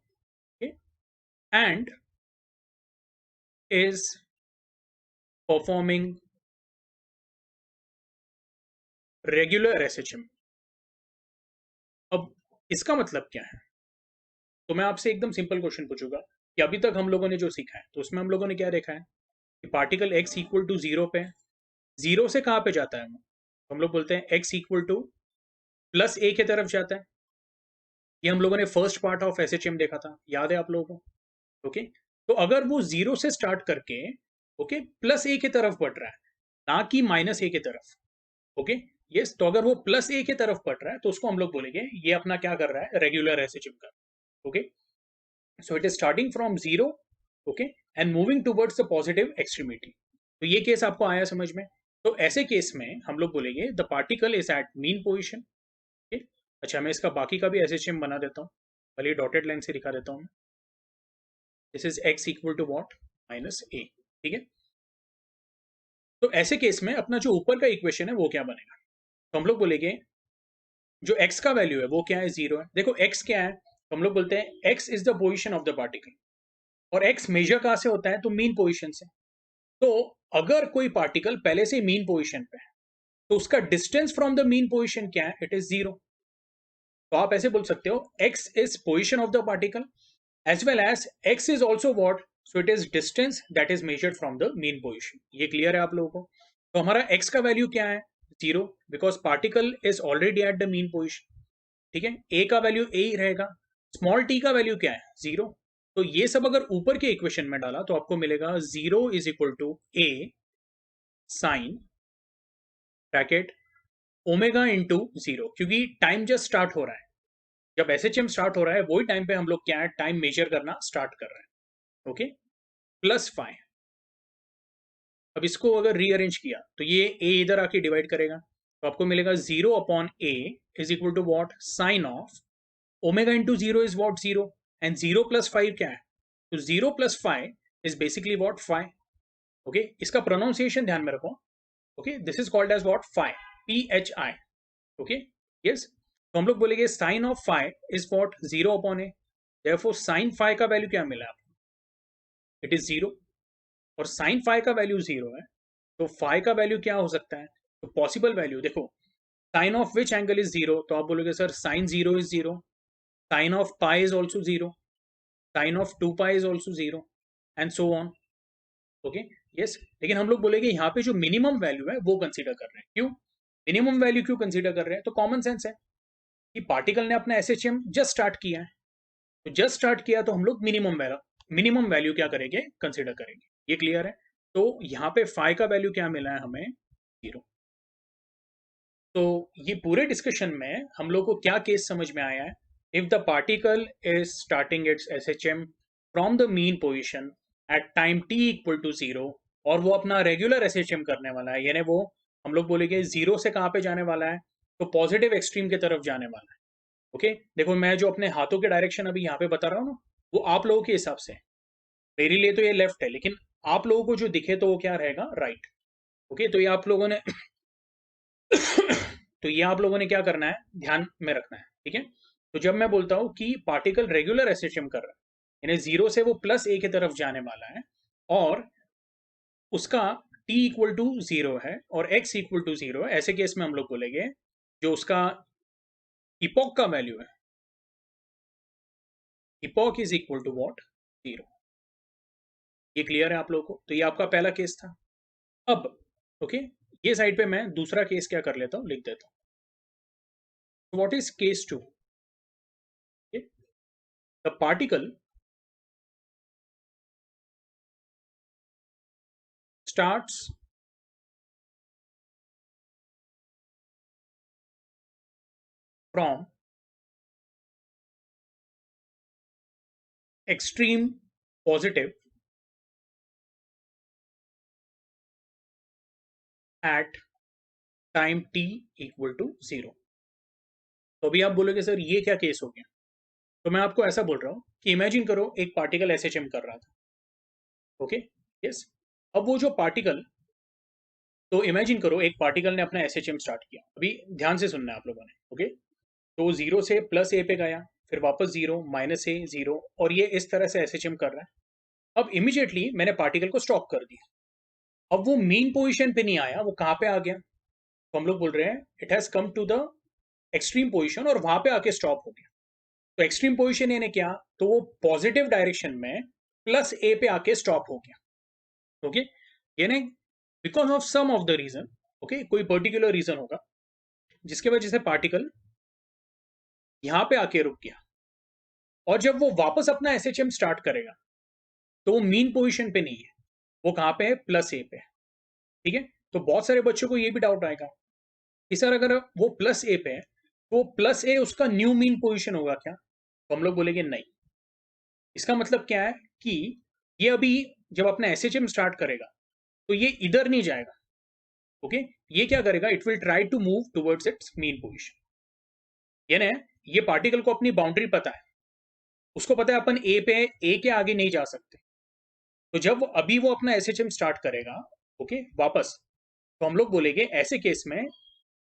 and is performing regular SHM. अब इसका मतलब क्या है, तो मैं आपसे एकदम सिंपल क्वेश्चन पूछूंगा, कि अभी तक हम लोगों ने जो सीखा है, तो उसमें हम लोगों ने क्या देखा है कि particle x equal to zero पे, जीरो से कहाँ पे जाता है वो, हम लोग बोलते हैं x इक्वल टू प्लस ए की तरफ जाता है। ये हम लोगों ने फर्स्ट पार्ट ऑफ एसएचएम देखा था, याद है आप लोगों को? ओके, तो अगर वो जीरो से स्टार्ट करके ओके प्लस ए की तरफ बढ़ रहा है, ना कि माइनस ए की तरफ, ओके यस, तो अगर वो प्लस ए की तरफ बढ़ रहा है तो उसको हम लोग बोलेंगे ये अपना क्या कर रहा है, रेगुलर एसएचएम का। Okay, so it is starting from zero, okay, and moving towards the positive extremity। तो ये केस आपको आया समझ में? तो ऐसे केस में हम लोग बोलेंगे the particle is at mean position. अच्छा, मैं इसका बाकी का भी एसएचएम बना देता हूँ, पहले डॉटेड लाइन से दिखा देता हूँ। This is x equal to what, minus A. ठीक है, तो ऐसे केस में अपना जो ऊपर का इक्वेशन है वो क्या बनेगा, तो हम लोग बोलेंगे जो x का वैल्यू है वो क्या है, जीरो है। देखो x क्या है, तो हम लोग बोलते हैं x is the position of the particle, और x मेजर कहाँ से होता है, तो मीन पोजिशन से। तो अगर कोई पार्टिकल पहले से मीन पोजीशन पे है तो उसका distance from the mean position क्या है, इट इज जीरो। तो आप ऐसे बोल सकते हो x is position of the particle as well as x is also what, so it is distance that is measured from the mean position. ये clear है आप लोगों को? तो हमारा x का वैल्यू क्या है, zero, because particle is already at the mean position. ठीक है, a का वैल्यू a ही रहेगा, स्मॉल t का वैल्यू क्या है, जीरो। तो ये सब अगर ऊपर के इक्वेशन में डाला तो आपको मिलेगा zero is equal to a sine bracket omega into zero, क्योंकि टाइम जस्ट स्टार्ट हो रहा है, जब एसएचएम स्टार्ट हो रहा है वही टाइम पे हम लोग क्या है, टाइम मेजर करना स्टार्ट कर रहे हैं। Okay, plus five. अब इसको अगर रीअरेंज किया तो ये ए इधर आके डिवाइड करेगा, तो आपको मिलेगा zero upon a is equal to what, sine of omega into zero is what, zero, and zero plus five क्या है, तो zero plus five is basically what, five. Okay, इसका प्रोनाउंसिएशन ध्यान में रखो। Okay, this is called as what, five, PHI। Okay, yes, तो हम लोग बोलेंगे sine of five is what, zero upon a, therefore sine five का वैल्यू क्या मिला आपको, इट इज जीरो, और साइन फाइव का वैल्यू जीरो है, तो फाइव का वैल्यू क्या हो सकता है, तो पॉसिबल वैल्यू देखो, sine of which angle is zero, तो आप बोलोगे sir sine zero is zero, sine of pi is also zero, sine of two pi is also zero, and so on. Okay, yes, लेकिन हम लोग बोलेंगे यहाँ पे जो मिनिमम वैल्यू है वो कंसीडर कर रहे हैं। क्यों मिनिमम वैल्यू क्यों कंसीडर कर रहे हैं, तो कॉमन सेंस है कि पार्टिकल ने अपना एसएचएम जस्ट स्टार्ट किया है, तो जस्ट स्टार्ट किया तो हम लोग मिनिमम वैल्यू क्या करेंगे, कंसीडर करेंगे। ये क्लियर है? तो यहाँ पे फाइव का वैल्यू क्या मिला है हमें, जीरो। तो ये पूरे डिस्कशन में हम लोग को क्या केस समझ में आया है, if the particle is starting its SHM from the mean position at time t equal to zero, और वो अपना रेगुलर एसएचएम करने वाला है, यानी वो हम लोग बोलेंगे जीरो से कहाँ पे जाने वाला है, तो पॉजिटिव एक्सट्रीम की तरफ जाने वाला है। ओके, देखो मैं जो अपने हाथों के डायरेक्शन अभी यहाँ पे बता रहा हूँ ना, वो आप लोगों के हिसाब से, मेरे लिए तो ये लेफ्ट है, लेकिन आप लोगों को जो दिखे तो वो क्या रहेगा, राइट। ओके, तो ये आप लोगों ने तो ये आप लोगों ने क्या करना है, ध्यान में रखना है। ठीक है, तो जब मैं बोलता हूँ कि पार्टिकल रेगुलर एसएचएम कर रहा है, यानी जीरो से वो प्लस ए की तरफ जाने वाला है, और उसका t इक्वल टू जीरो है और x इक्वल टू जीरो है, ऐसे केस में हम लोग बोलेंगे जो उसका इपोक का वैल्यू है, epoch is equal to what, zero. ये क्लियर है आप लोगों को? तो ये आपका पहला केस था। अब ओके, ये साइड पे मैं दूसरा केस क्या कर लेता हूं, लिख देता हूं। What is case two, the particle starts from extreme positive at time t equal to zero. तो अभी आप बोलोगे सर ये क्या केस हो गया, तो मैं आपको ऐसा बोल रहा हूं कि इमेजिन करो एक पार्टिकल एसएचएम कर रहा था। ओके, यस, अब वो जो पार्टिकल, तो इमेजिन करो एक पार्टिकल ने अपना एसएचएम स्टार्ट किया, अभी ध्यान से सुनना है आप लोगों ने। ओके, तो जीरो से प्लस ए पे गया, फिर वापस जीरो, माइनस ए, जीरो, और ये इस तरह से एसएचएम कर रहा है। अब इमीडिएटली मैंने पार्टिकल को स्टॉप कर दिया, अब वो मेन पोजीशन पे नहीं आया, वो कहाँ पे आ गया, तो हम लोग बोल रहे हैं it has come to the extreme position, और वहां पे आके स्टॉप हो गया। तो एक्सट्रीम पोजीशन यानी क्या, तो वो पॉजिटिव डायरेक्शन में प्लस ए पे आके स्टॉप हो गया। ओके, यानी because of some of the reason, okay, कोई पर्टिकुलर रीजन होगा जिसके वजह से पार्टिकल यहां पे आके रुक गया, और जब वो वापस अपना एसएचएम स्टार्ट करेगा तो वो मीन पोजीशन पे नहीं है, वो कहां पे है, प्लस ए पे। ठीक है, तो बहुत सारे बच्चों को ये भी डाउट आएगा कि सर अगर वो प्लस ए पे है तो प्लस ए उसका न्यू मीन पोजीशन होगा क्या? तो हम लोग बोलेंगे नहीं। इसका मतलब क्या है कि ये अभी जब अपना एसएचएम स्टार्ट करेगा तो ये इधर नहीं जाएगा। ओके, ये क्या करेगा, it will try to move towards its mean position. यानी ये पार्टिकल को अपनी बाउंड्री पता है, उसको पता है अपन ए के आगे नहीं जा सकते। तो जब अभी वो अपना एसएचएम स्टार्ट करेगा, ओके, वापस, तो हम लोग बोलेंगे ऐसे केस में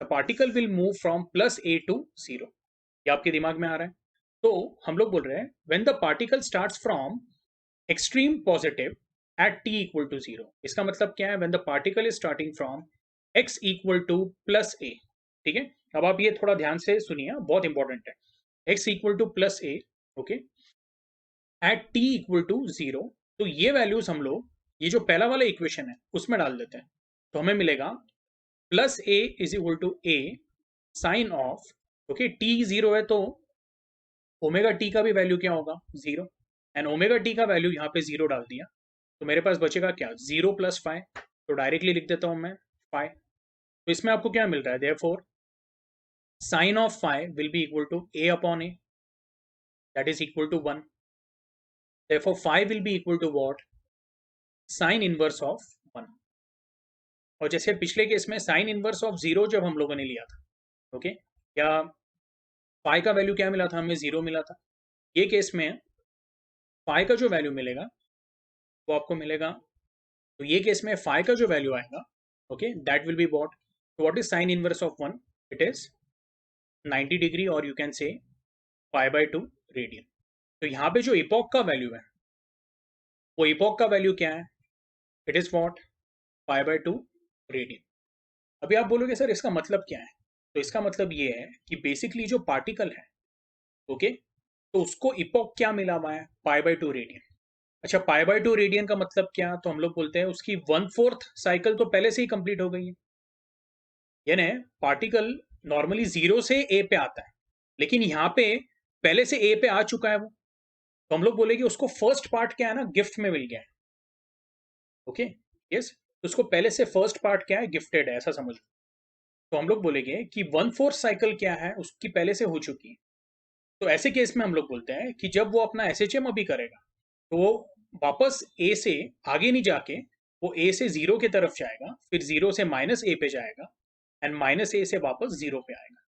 the particle will move from plus a to zero. ये आपके दिमाग में आ रहा है? तो हम लोग बोल रहे हैं when the particle starts from extreme positive at T equal to zero. इसका मतलब क्या है, when the particle is starting from X equal to plus A. ठीक है, अब आप ये थोड़ा ध्यान से सुनिए, बहुत इंपॉर्टेंट है। X equal to plus a, okay, at T equal to zero. तो ये वैल्यूज हम लोग ये जो पहला वाला इक्वेशन है उसमें डाल देते हैं, तो हमें मिलेगा plus a is equal to a sine of, okay, t zero है तो ओमेगा टी का भी वैल्यू क्या होगा, जीरो। एंड ओमेगा टी का वैल्यू यहाँ पे जीरो डाल दिया, तो मेरे पास बचेगा क्या, जीरो प्लस फाइव। तो डायरेक्टली लिख देता हूं मैं फाइव। तो इसमें आपको क्या मिल रहा है, therefore sine of five will be equal to a upon a, that is equal to one. Therefore five will be equal to what, sine inverse of one. और जैसे पिछले केस में साइन इनवर्स ऑफ जीरो जब हम लोगों ने लिया था, ओके, या फाइव का वैल्यू क्या मिला था हमें, जीरो मिला था। ये केस में फाइव का जो वैल्यू मिलेगा वो आपको मिलेगा, तो ये केस में फाइव का जो वैल्यू आएगा, okay, that will be what, what is sine inverse of one, it is 90 degree, और you can say pi by two radian. तो यहाँ पे जो इपॉक का वैल्यू है, वो इपॉक का वैल्यू क्या है, it is what, pi by two radian. अभी आप बोलोगे सर इसका मतलब क्या है, तो इसका मतलब ये है कि बेसिकली जो पार्टिकल है, ओके, तो उसको इपॉक क्या मिला हुआ है, पाई बाय टू रेडियन। अच्छा, पाई बाय टू रेडियन का मतलब क्या, तो हम लोग बोलते हैं उसकी 1/4 साइकिल तो पहले से ही कंप्लीट हो गई है। यानी पार्टिकल नॉर्मली जीरो से ए पे आता है, लेकिन यहाँ पे पहले से ए पे आ चुका है वो, तो हम लोग बोलेंगे उसको फर्स्ट पार्ट क्या है ना, गिफ्ट में मिल गया है। ओके, यस, तो उसको पहले से फर्स्ट पार्ट क्या है, गिफ्टेड है, ऐसा समझ लो। तो हम लोग बोलेंगे कि 1/4 साइकिल क्या है, उसकी पहले से हो चुकी है। तो ऐसे केस में हम लोग बोलते हैं कि जब वो अपना एसएचएम अभी करेगा तो वो वापस ए से आगे नहीं जाके वो ए से जीरो की तरफ जाएगा, फिर जीरो से माइनस ए पे जाएगा, एंड माइनस ए से वापस जीरो पे आएगा।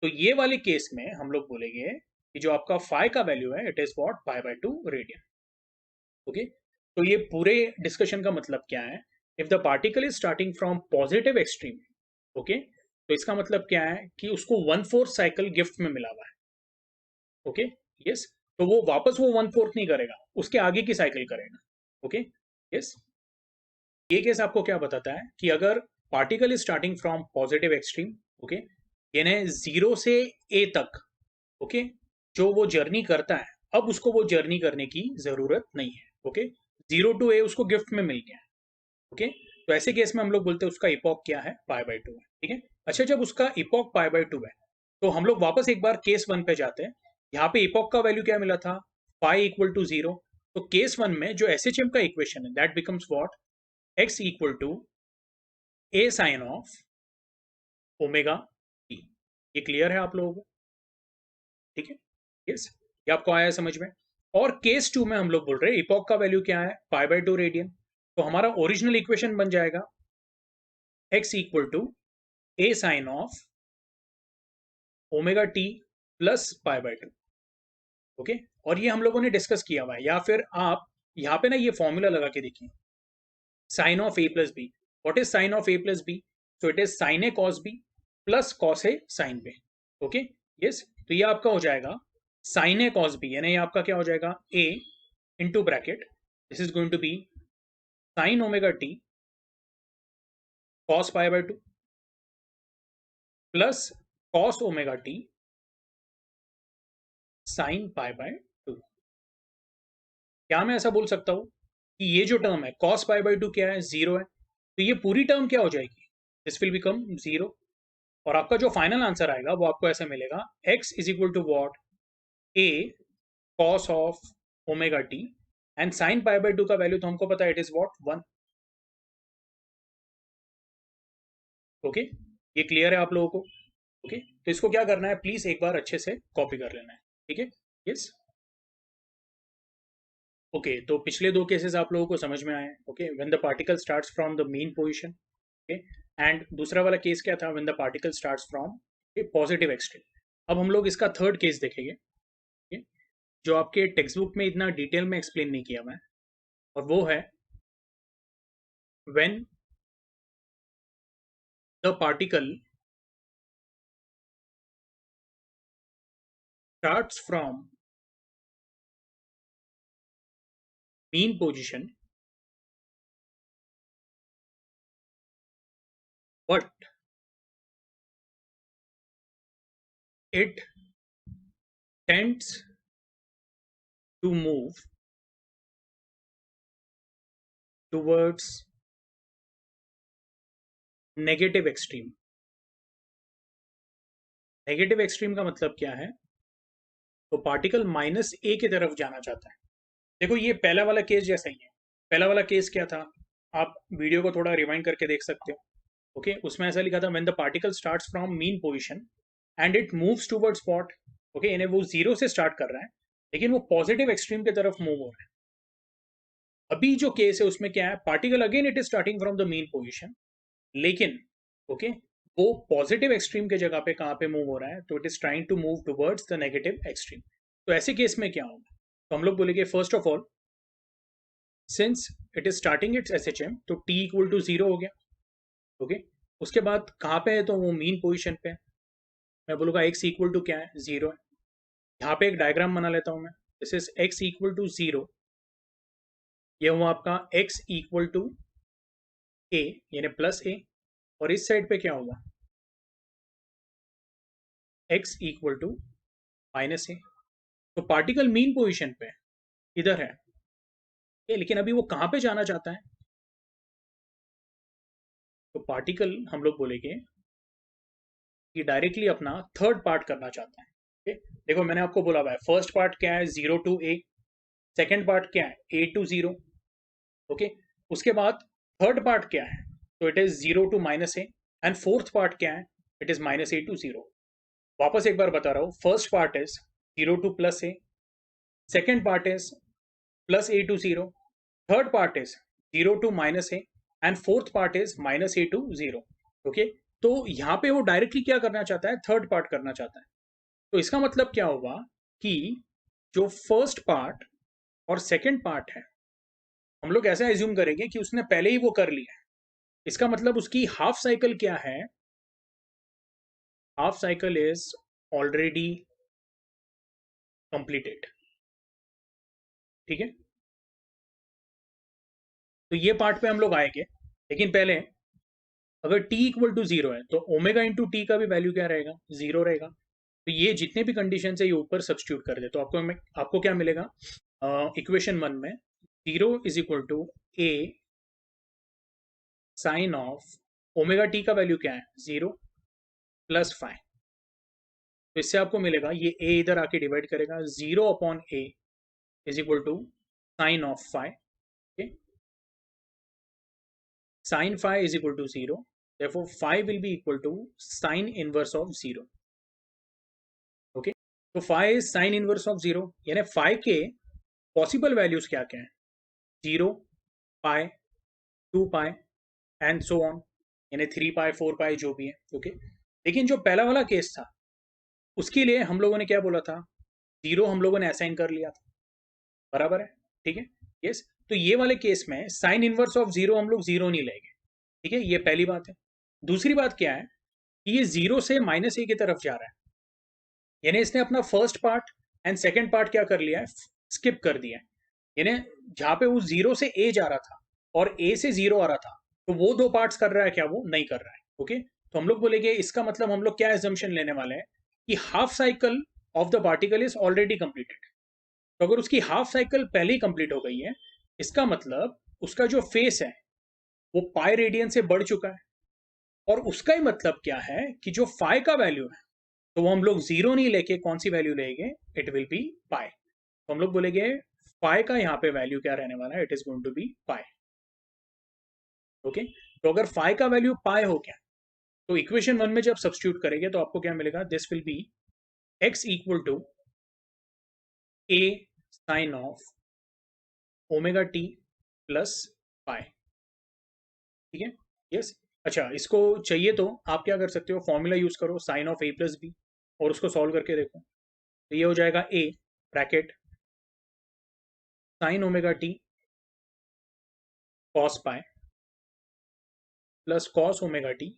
तो ये वाले केस में हम लोग बोलेंगे कि जो आपका फाई का वैल्यू है, it is what, pi by two radian. Okay, तो ये पूरे डिस्कशन का मतलब क्या है, if the particle is starting from positive extreme, okay, तो इसका मतलब क्या है कि उसको 1/4 साइकिल गिफ्ट में मिला हुआ है। ओके, यस, तो वो वापस वो 1/4 नहीं करेगा, उसके आगे की साइकिल करेगा। ओके, यस, ये केस आपको क्या बताता है कि अगर particle is starting from positive extreme, okay, यानी जीरो से ए तक, ओके, जो वो जर्नी करता है, अब उसको वो जर्नी करने की जरूरत नहीं है। ओके, जीरो टू ए उसको गिफ्ट में मिल गया। ओके, तो ऐसे केस में हम लोग बोलते हैं उसका इपॉक क्या है, पाई बाय टू है। ठीक है, अच्छा, जब उसका इपॉक पाई बाय टू है तो हम लोग वापस एक बार केस वन पे जाते हैं। यहाँ पे इपॉक का वैल्यू क्या मिला था, पाई इक्वल टू जीरो। तो केस वन में जो एसएचएम का इक्वेशन है, that becomes what, x equal to a sine of omega t. ये क्लियर है आप लोगों को? ठीक है, यस, ये आपको आया समझ में? और केस टू में हम लोग बोल रहे हैं इपॉक का वैल्यू क्या है, पाई बाय टू रेडियन। तो हमारा ओरिजिनल इक्वेशन बन जाएगा x equal to a sine of omega T plus pi by two. Okay, और ये हम लोगों ने डिस्कस किया हुआ है, या फिर आप यहाँ पे ना ये फॉर्मूला लगा के देखिए, sine of a plus b. What is sine of a plus b, so it is sine a cos b plus cos a sine b. Okay, yes, तो ये आपका हो जाएगा साइन ए कॉस बी, यानी ये आपका क्या हो जाएगा, a into bracket, this is going to be sine omega t cos pi by two plus cos omega t sine pi by two. क्या मैं ऐसा बोल सकता हूँ कि ये जो टर्म है cos पाई बाई टू क्या है, जीरो है, तो ये पूरी टर्म क्या हो जाएगी, दिस विल बिकम जीरो। और आपका जो फाइनल आंसर आएगा वो आपको ऐसा मिलेगा, x is equal to what, a cos of omega t, and sine pi by two का वैल्यू तो हमको पता है, इट इज वॉट, 1। ओके, ये क्लियर है आप लोगों को? ओके, तो इसको क्या करना है, प्लीज एक बार अच्छे से कॉपी कर लेना है, ठीक है? यस। ओके, तो पिछले दो केसेस आप लोगों को समझ में आए हैं। Okay, when the particle starts from the mean position, okay, and दूसरा वाला केस क्या था, when the particle starts from A positive extreme. अब हम लोग इसका थर्ड केस देखेंगे, okay, जो आपके टेक्स्ट बुक में इतना डिटेल में एक्सप्लेन नहीं किया मैं, और वो है when the particle starts from mean position but it tends to move towards negative extreme. Negative extreme का मतलब क्या है, तो पार्टिकल माइनस ए की तरफ जाना चाहता है। देखो ये पहला वाला केस जैसा ही है। पहला वाला केस क्या था, आप वीडियो को थोड़ा रिवाइंड करके देख सकते हो। ओके, उसमें ऐसा लिखा था, when the particle starts from mean position and it moves towards spot. Okay, इन्हें वो जीरो से स्टार्ट कर रहा है, लेकिन वो पॉजिटिव एक्सट्रीम की तरफ मूव हो रहा है। अभी जो केस है उसमें क्या है, particle again it is starting from the mean position, लेकिन ओके वो पॉजिटिव एक्सट्रीम के जगह पे कहाँ पे मूव हो रहा है, तो it is trying to move towards the negative extreme. तो ऐसे केस में क्या होगा, तो हम लोग बोलेंगे first of all, since it is starting its S H M, तो टी इक्वल टू जीरो हो गया। ओके, उसके बाद कहाँ पे है, तो वो मीन पोजिशन पे है। मैं बोलूँगा एक्स इक्वल टू क्या है, जीरो है। यहाँ पे एक डायग्राम बना लेता हूँ मैं, this is x equal to zero, ये हुआ आपका एक्स इक्वल टू ए, यानी प्लस ए, और इस साइड पे क्या होगा, एक्स इक्वल टू माइनस ए। तो पार्टिकल मीन पोजीशन पे इधर है, लेकिन अभी वो कहाँ पे जाना चाहता है, तो पार्टिकल हम लोग बोलेंगे कि डायरेक्टली अपना थर्ड पार्ट करना चाहता है। ओके, देखो मैंने आपको बोला हुआ है, फर्स्ट पार्ट क्या है, zero to a, second part क्या है, ए टू जीरो। ओके, उसके बाद थर्ड पार्ट क्या है, तो it is zero to minus a, and fourth part क्या है, it is minus a to zero. वापस एक बार बता रहा हूँ, first part is zero to plus a, second part is plus a to zero, third part is zero to minus a, and fourth part is minus a to zero. Okay, तो यहाँ पे वो डायरेक्टली क्या करना चाहता है, third part करना चाहता है। तो इसका मतलब क्या होगा कि जो फर्स्ट पार्ट और सेकंड पार्ट है, हम लोग ऐसा एज्यूम करेंगे कि उसने पहले ही वो कर लिया है। इसका मतलब उसकी हाफ साइकिल क्या है, half cycle is already completed. ठीक है, तो ये पार्ट पे हम लोग आएंगे, लेकिन पहले अगर t इक्वल टू जीरो है, तो ओमेगा इंटू टी का भी वैल्यू क्या रहेगा, जीरो रहेगा। तो ये जितने भी कंडीशन है ये ऊपर सब्स्टिट्यूट कर दे, तो आपको क्या मिलेगा, इक्वेशन वन में zero is equal to a sine of omega t का वैल्यू क्या है, जीरो प्लस फाइव। तो इससे आपको मिलेगा, ये ए इधर आके डिवाइड करेगा, zero upon a is equal to sine of five, sin phi is equal to 0, therefore phi will be equal to sin inverse of 0। Okay, तो phi is sin inverse of 0, यानी phi के possible values क्या क्या है, 0, पाई, 2 पाई, and so on, यानी 3 पाई, 4 पाई, जो भी है। ओके, लेकिन जो पहला वाला केस था उसके लिए हम लोगों ने क्या बोला था, 0 हम लोगों ने असाइन कर लिया था, बराबर है, ठीक है, यस। तो ये वाले केस में साइन इनवर्स ऑफ 0 हम लोग 0 नहीं लेंगे, ठीक है, ये पहली बात है। दूसरी बात क्या है कि ये 0 से माइनस ए की तरफ जा रहा है, यानी इसने अपना first part and second part क्या कर लिया है, स्किप कर दिया है। यानी जहां पे वो 0 से ए जा रहा था और ए से 0 आ रहा था, तो वो दो पार्ट्स कर रहा है क्या, वो नहीं कर रहा है। ओके, तो हम लोग बोलेंगे, इसका मतलब हम लोग क्या एजम्पशन लेने वाले हैं कि half cycle of the particle is already completed. तो अगर उसकी हाफ साइकिल पहले ही कंप्लीट हो गई है, इसका मतलब उसका जो फेस है वो पाई रेडियन से बढ़ चुका है, और उसका ही मतलब क्या है कि जो फाई का वैल्यू है, तो वो हम लोग जीरो नहीं लेके कौन सी वैल्यू लेंगे, इट विल बी पाई। तो हम लोग बोलेंगे फाई का यहाँ पे वैल्यू क्या रहने वाला है, it is going to be pi. Okay, तो अगर फाई का वैल्यू पाई हो गया, तो इक्वेशन वन में जब सब्स्टिट्यूट करेंगे तो आपको क्या मिलेगा, this will be x equal to a sine of omega T plus pi. ठीक है, यस। अच्छा, इसको चाहिए तो आप क्या कर सकते हो, फॉर्मूला यूज करो sine of a plus b, और उसको सॉल्व करके देखो। तो ये हो जाएगा a bracket sine omega t cos pi plus cos omega t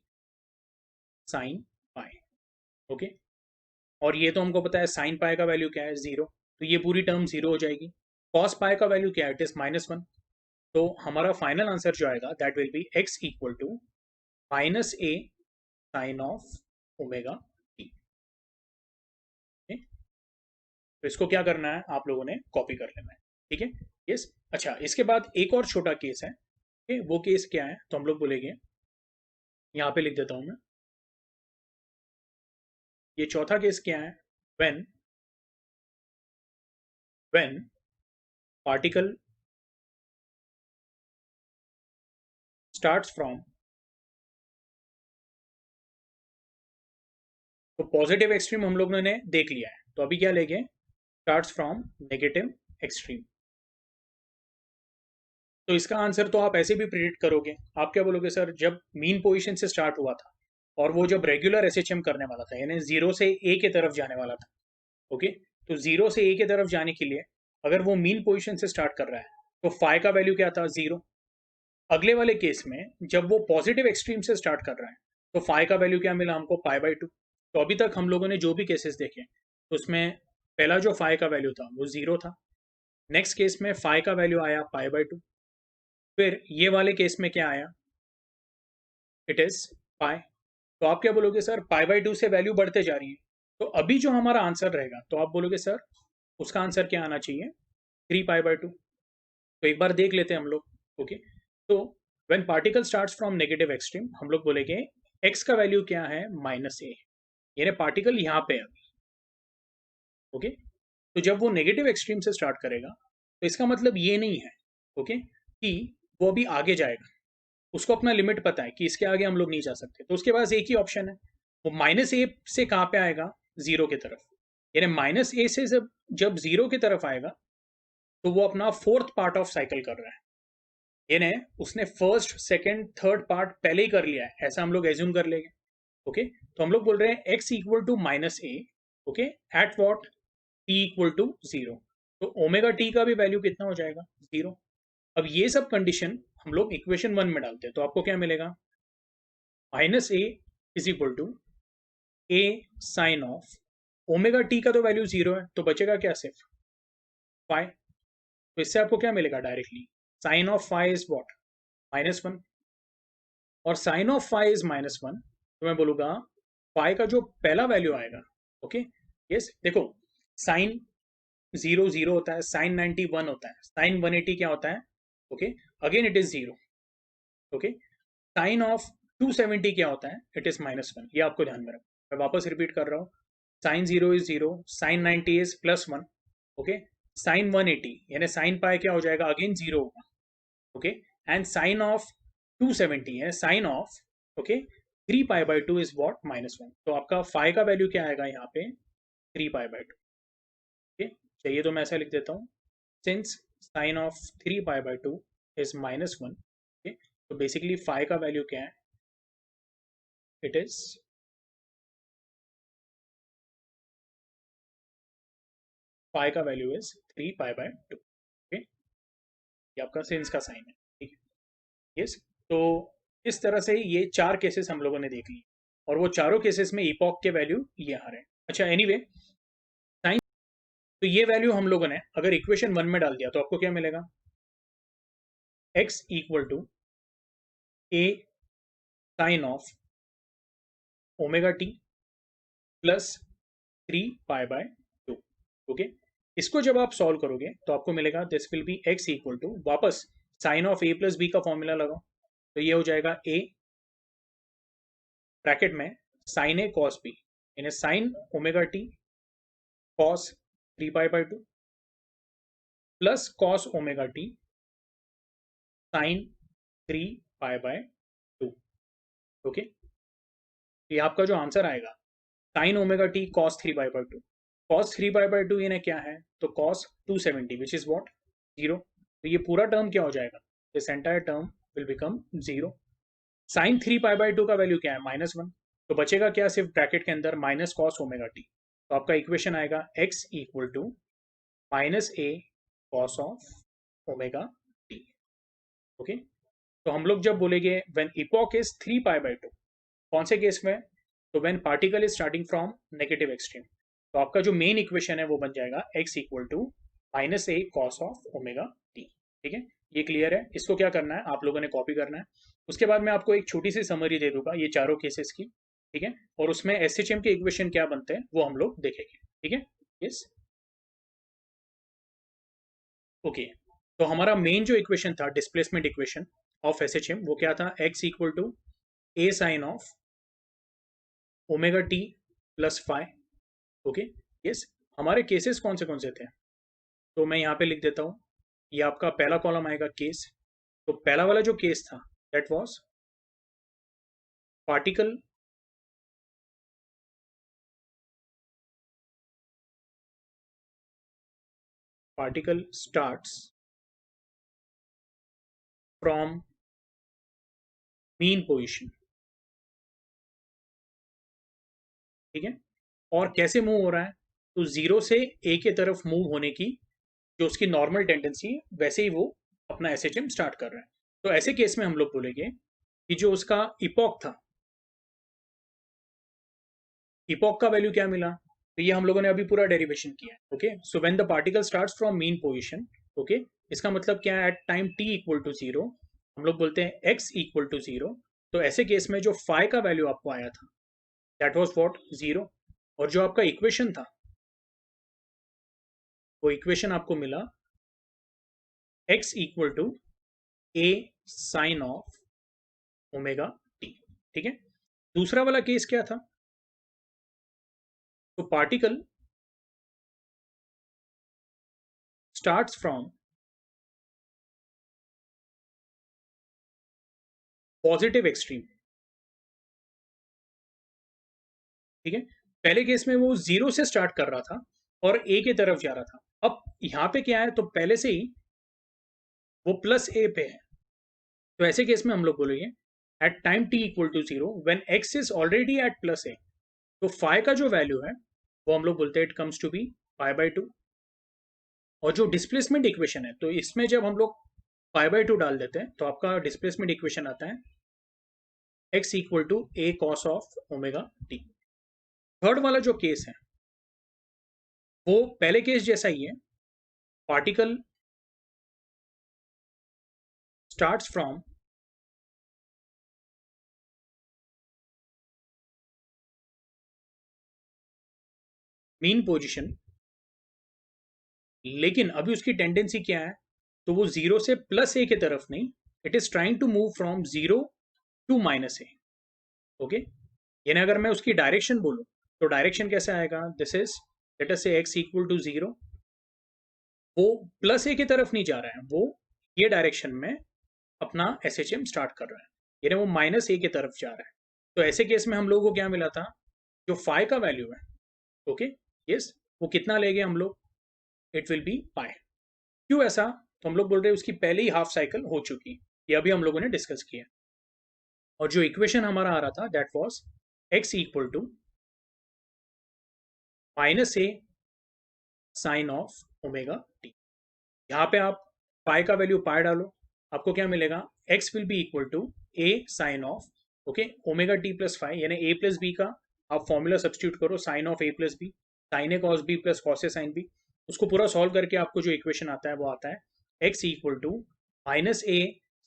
sine pi. Okay, और ये तो हमको पता है साइन पाई का वैल्यू क्या है, जीरो, तो ये पूरी टर्म जीरो हो जाएगी। कॉस पाई का वैल्यू क्या है, इट इज -1। तो हमारा फाइनल आंसर जो आएगा that will be x equal to -a sine of omega t. तो इसको क्या करना है, आप लोगों ने कॉपी कर लेना है। ठीक है, यस। अच्छा, इसके बाद एक और छोटा केस है। वो केस क्या है, तो हम लोग बोलेंगे, यहाँ पे लिख देता हूं मैं। ये चौथा केस क्या है, when when particle starts from, तो पॉजिटिव एक्सट्रीम हम लोगों ने देख लिया है, तो अभी क्या लेंगे, स्टार्ट्स फ्रॉम नेगेटिव एक्सट्रीम। तो इसका आंसर तो आप ऐसे भी प्रिडिक्ट करोगे। आप क्या बोलोगे, सर जब मीन पोजीशन से स्टार्ट हुआ था और वो जब रेगुलर एसएचएम करने वाला था, यानी जीरो से ए के तरफ जाने वाला था। ओके, तो जीरो से ए के तरफ जाने के लिए अगर वो मीन पोजीशन से स्टार्ट कर रहा है, तो फाई का वैल्यू क्या था, जीरो। अगले वाले केस में जब वो पॉजिटिव एक्सट्रीम से स्टार्ट कर रहा है, तो फाई का वैल्यू क्या मिला हमको, पाई/2। तो अभी तक हम लोगों ने जो भी केसेस देखे, तो उसमें पहला जो फाई का वैल्यू था वो जीरो था। नेक्स्ट केस में फाई का वैल्यू आया पाई/2। फिर ये वाले केस में क्या आया, इट इज पाई। तो आप क्या बोलोगे, सर पाई/2 से वैल्यू बढ़ते जा रही है, तो अभी जो हमारा आंसर रहेगा, तो आप बोलोगे सर उसका आंसर क्या आना चाहिए, 3 पाई/2। तो एक बार देख लेते हैं हम लोग। ओके, तो when particle starts from negative extreme, हम लोग बोलेंगे एक्स का वैल्यू क्या है, -a, यानी पार्टिकल यहाँ पे है अभी। ओके, तो जब वो नेगेटिव एक्सट्रीम से स्टार्ट करेगा, तो इसका मतलब ये नहीं है, ओके, कि वो अभी आगे जाएगा। उसको अपना लिमिट पता है कि इसके आगे हम लोग नहीं जा सकते, तो उसके पास एक ही ऑप्शन है, वो -a से कहाँ पे आएगा, जीरो की तरफ। यानी -a से जब जब जीरो की तरफ आएगा, तो वो अपना फोर्थ पार्ट ऑफ साइकिल कर रहा है। यानी उसने फर्स्ट सेकंड थर्ड पार्ट पहले ही कर लिया है, ऐसा हम लोग एज्यूम कर लेंगे। ओके, तो हम लोग बोल रहे हैं x equal to -a, okay, at what, t equal to zero. तो ओमेगा टी का भी वैल्यू कितना हो जाएगा, जीरो। अब ये सब कंडीशन हम लोग इक्वेशन वन में डालते हैं, तो आपको क्या मिलेगा, -a is equal to a sine of omega t का तो वैल्यू जीरो है, तो बचेगा क्या, सिर्फ फाई। तो इससे आपको क्या मिलेगा directly, sine of phi is what, -1, और साइन ऑफ फाई इज -1। तो मैं बोलूंगा फाई का जो पहला वैल्यू आएगा, ओके, यस, देखो साइन जीरो जीरो होता है, साइन 91 होता है, साइन 180 क्या होता है, okay, again it is zero. Okay, sine of 270 क्या होता है, इट इज -1। ये आपको ध्यान में रखो, मैं वापस रिपीट कर रहा हूँ, sine zero is zero, sine 90 is +1। Okay, sine 180 यानी साइन पाई क्या हो जाएगा, अगेन जीरो होगा। ओके, एंड साइन ऑफ 270 है साइन ऑफ, ओके, 3 पाई/2 इज वॉट, -1। तो आपका फाई का वैल्यू क्या आएगा यहाँ पे, 3 पाई/2। ओके, चाहिए तो मैं ऐसा लिख देता हूँ, सिंस साइन ऑफ 3 पाई/2 इज -1, ओके, तो बेसिकली फाई का वैल्यू क्या है, इट इज फाई का वैल्यू इज 3 पाई/2। ओके, ये आपका सिंस का साइन है, ठीक है, यस। तो इस तरह से ये चार केसेस हम लोगों ने देख लिए, और वो चारों केसेस में इपॉक के वैल्यू ये आ रहे हैं। अच्छा, एनीवे, साइन, तो ये वैल्यू हम लोगों ने अगर इक्वेशन वन में डाल दिया, तो आपको क्या मिलेगा, x equal to a sine of omega T plus 3 पाई/2। ओके, इसको जब आप सॉल्व करोगे तो आपको मिलेगा this will be x equal to, वापस sine of a plus b का फॉर्मूला लगाओ, तो ये हो जाएगा a ब्रैकेट में साइन a कॉस b, यानी साइन ओमेगा टी कॉस 3 पाई/2 plus cos omega t sine 3 पाई/2। ओके, ये आपका जो आंसर आएगा sign omega t cos 3 पाई/2, cos 3 पाई/2 ये क्या है, तो कॉस 270 विच इज व्हाट 0। तो ये पूरा टर्म क्या हो जाएगा, this entire term will become 0। Sine 3 पाई/2 का वैल्यू क्या है, -1, तो बचेगा क्या, सिर्फ ब्रैकेट के अंदर माइनस कॉस ओमेगा टी। तो आपका इक्वेशन आएगा x equal to -a cos of omega t. Okay, तो हम लोग जब बोलेंगे व्हेन इपॉक इज 3 पाई/2, कौन से केस में, तो when particle is starting from negative extreme, तो आपका जो मेन इक्वेशन है वो बन जाएगा x equal to -a cos of omega t. ठीक है, ये क्लियर है। इसको क्या करना है, आप लोगों ने कॉपी करना है। उसके बाद मैं आपको एक छोटी सी समरी दे दूंगा ये चारों केसेस की, ठीक है, और उसमें एसएचएम के इक्वेशन क्या बनते हैं वो हम लोग देखेंगे। ठीक है, यस, ओके। तो हमारा मेन जो इक्वेशन था डिस्प्लेसमेंट इक्वेशन ऑफ एसएचएम वो क्या था, x equal to a sine of omega T plus five. Okay, yes. हमारे केसेस कौन से थे, तो मैं यहाँ पे लिख देता हूँ, ये आपका पहला कॉलम आएगा केस। तो पहला वाला जो केस था that was particle particle starts from mean position. ठीक है, और कैसे मूव हो रहा है, तो जीरो से ए के तरफ मूव होने की जो उसकी नॉर्मल टेंडेंसी है वैसे ही वो अपना एसएचएम स्टार्ट कर रहा है। तो ऐसे केस में हम लोग बोलेंगे कि जो उसका इपॉक था, इपॉक का वैल्यू क्या मिला, तो ये हम लोगों ने अभी पूरा डेरिवेशन किया है। Okay, so when the particle starts from mean position, okay, इसका मतलब क्या है, at time t equal to 0 हम लोग बोलते हैं x इक्वल टू 0। तो ऐसे केस में जो फाई का वैल्यू आपको आया था दैट वाज व्हाट 0, और जो आपका इक्वेशन था वो इक्वेशन आपको मिला x equal to a sine of omega t. ठीक है, दूसरा वाला केस क्या था, तो particle starts from positive extreme. ठीक है, पहले केस में वो जीरो से स्टार्ट कर रहा था और ए की तरफ जा रहा था। अब यहां पे क्या है, तो पहले से ही वो प्लस ए पे है। तो ऐसे केस में हम लोग बोलेंगे at time t equal to 0 when x is already at plus a, तो फाई का जो वैल्यू है वो हम लोग बोलते हैं इट कम्स टू बी पाई/2। और जो डिस्प्लेसमेंट इक्वेशन है, तो इसमें जब हम लोग पाई/2 डाल देते हैं तो आपका डिस्प्लेसमेंट इक्वेशन आता है x equal to a cos of omega t. Third वाला जो केस है वो पहले केस जैसा ही है, particle starts from mean position, लेकिन अभी उसकी टेंडेंसी क्या है, तो वो जीरो से प्लस ए की तरफ नहीं, it is trying to move from zero to minus a. Okay, यानी अगर मैं उसकी डायरेक्शन बोलूं तो डायरेक्शन कैसे आएगा, दिस इज लेट अस से x इक्वल टू 0, वो प्लस ए की तरफ नहीं जा रहा है, वो ये डायरेक्शन में अपना एसएचएम स्टार्ट कर रहा है, यानी वो माइनस ए की तरफ जा रहा है। तो ऐसे केस में हम लोगों को क्या मिला था, जो फाई का वैल्यू है, ओके, यस, वो कितना ले गए हम लोग, इट विल बी पाई। क्यों ऐसा, तो हम लोग बोल रहे हैं उसकी पहले ही हाफ साइकिल हो चुकी, ये अभी हम लोगों ने डिस्कस किया। और जो इक्वेशन हमारा आ रहा था that was x equal to minus a sine of omega t. यहाँ पे आप पाई का वैल्यू पाई डालो, आपको क्या मिलेगा, x will be equal to a sine of, okay, omega T plus five, यानी a प्लस बी का आप फॉर्मूला सब्सटीट्यूट करो, sine of a plus b, sine a cos b plus cos a sine b, उसको पूरा solve करके आपको जो equation आता है वो आता है x equal to minus a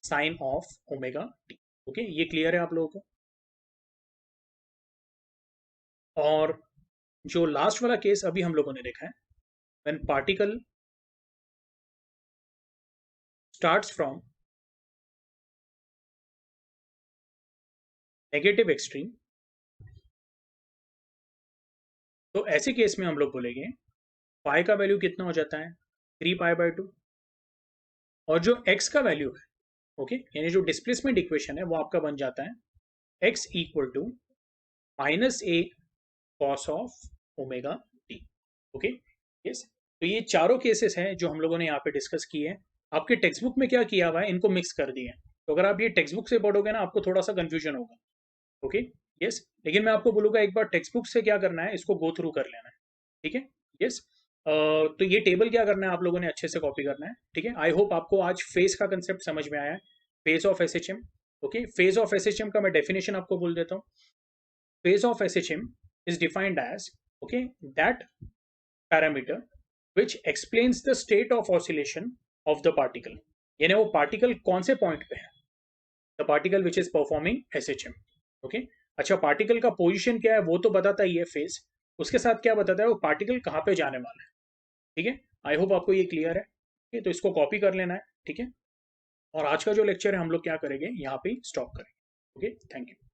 sine of omega t. Okay, ये क्लियर है आप लोगों को। और जो लास्ट वाला केस अभी हम लोगों ने देखा है, when particle starts from negative extreme, तो ऐसे केस में हम लोग बोलेंगे पाई का वैल्यू कितना हो जाता है 3π/2, और जो x का वैल्यू है, ओके, यानी जो डिस्प्लेसमेंट इक्वेशन है वो आपका बन जाता है x equal to -a cos of omega t। Okay, yes. तो ये चारों केसेस हैं जो हम लोगों ने यहाँ पे डिस्कस किए हैं। आपके टेक्स्ट बुक में क्या किया हुआ है, इनको मिक्स कर दिए। तो अगर आप ये टेक्स्ट बुक से पढ़ोगे ना, आपको थोड़ा सा कंफ्यूजन होगा। ओके, यस, लेकिन मैं आपको बोलूंगा एक बार टेक्स्ट बुक से क्या करना है, इसको गो थ्रू कर लेना है। ठीक है, यस। तो ये टेबल क्या करना है, आप लोगों ने अच्छे से कॉपी करना है। ठीक है, आई होप आपको आज फेज का कंसेप्ट समझ में आया है, phase of SHM. Okay, phase of SHM का मैं डेफिनेशन आपको बोल देता हूँ। Phase of SHM is defined as, okay, that parameter which explains the state of oscillation of the particle, यानी वो पार्टिकल कौन से पॉइंट पे है, the particle which is performing SHM. Okay, अच्छा, पार्टिकल का पोजीशन क्या है वो तो बताता ही है फेज, उसके साथ क्या बताता है वो पार्टिकल कहाँ पे जाने वाला है। ठीक है, आई होप आपको ये क्लियर है। ठीक है, तो इसको कॉपी कर लेना है। ठीक है, और आज का जो लेक्चर है हम लोग क्या करेंगे, यहाँ पे स्टॉप करेंगे। Okay, thank you.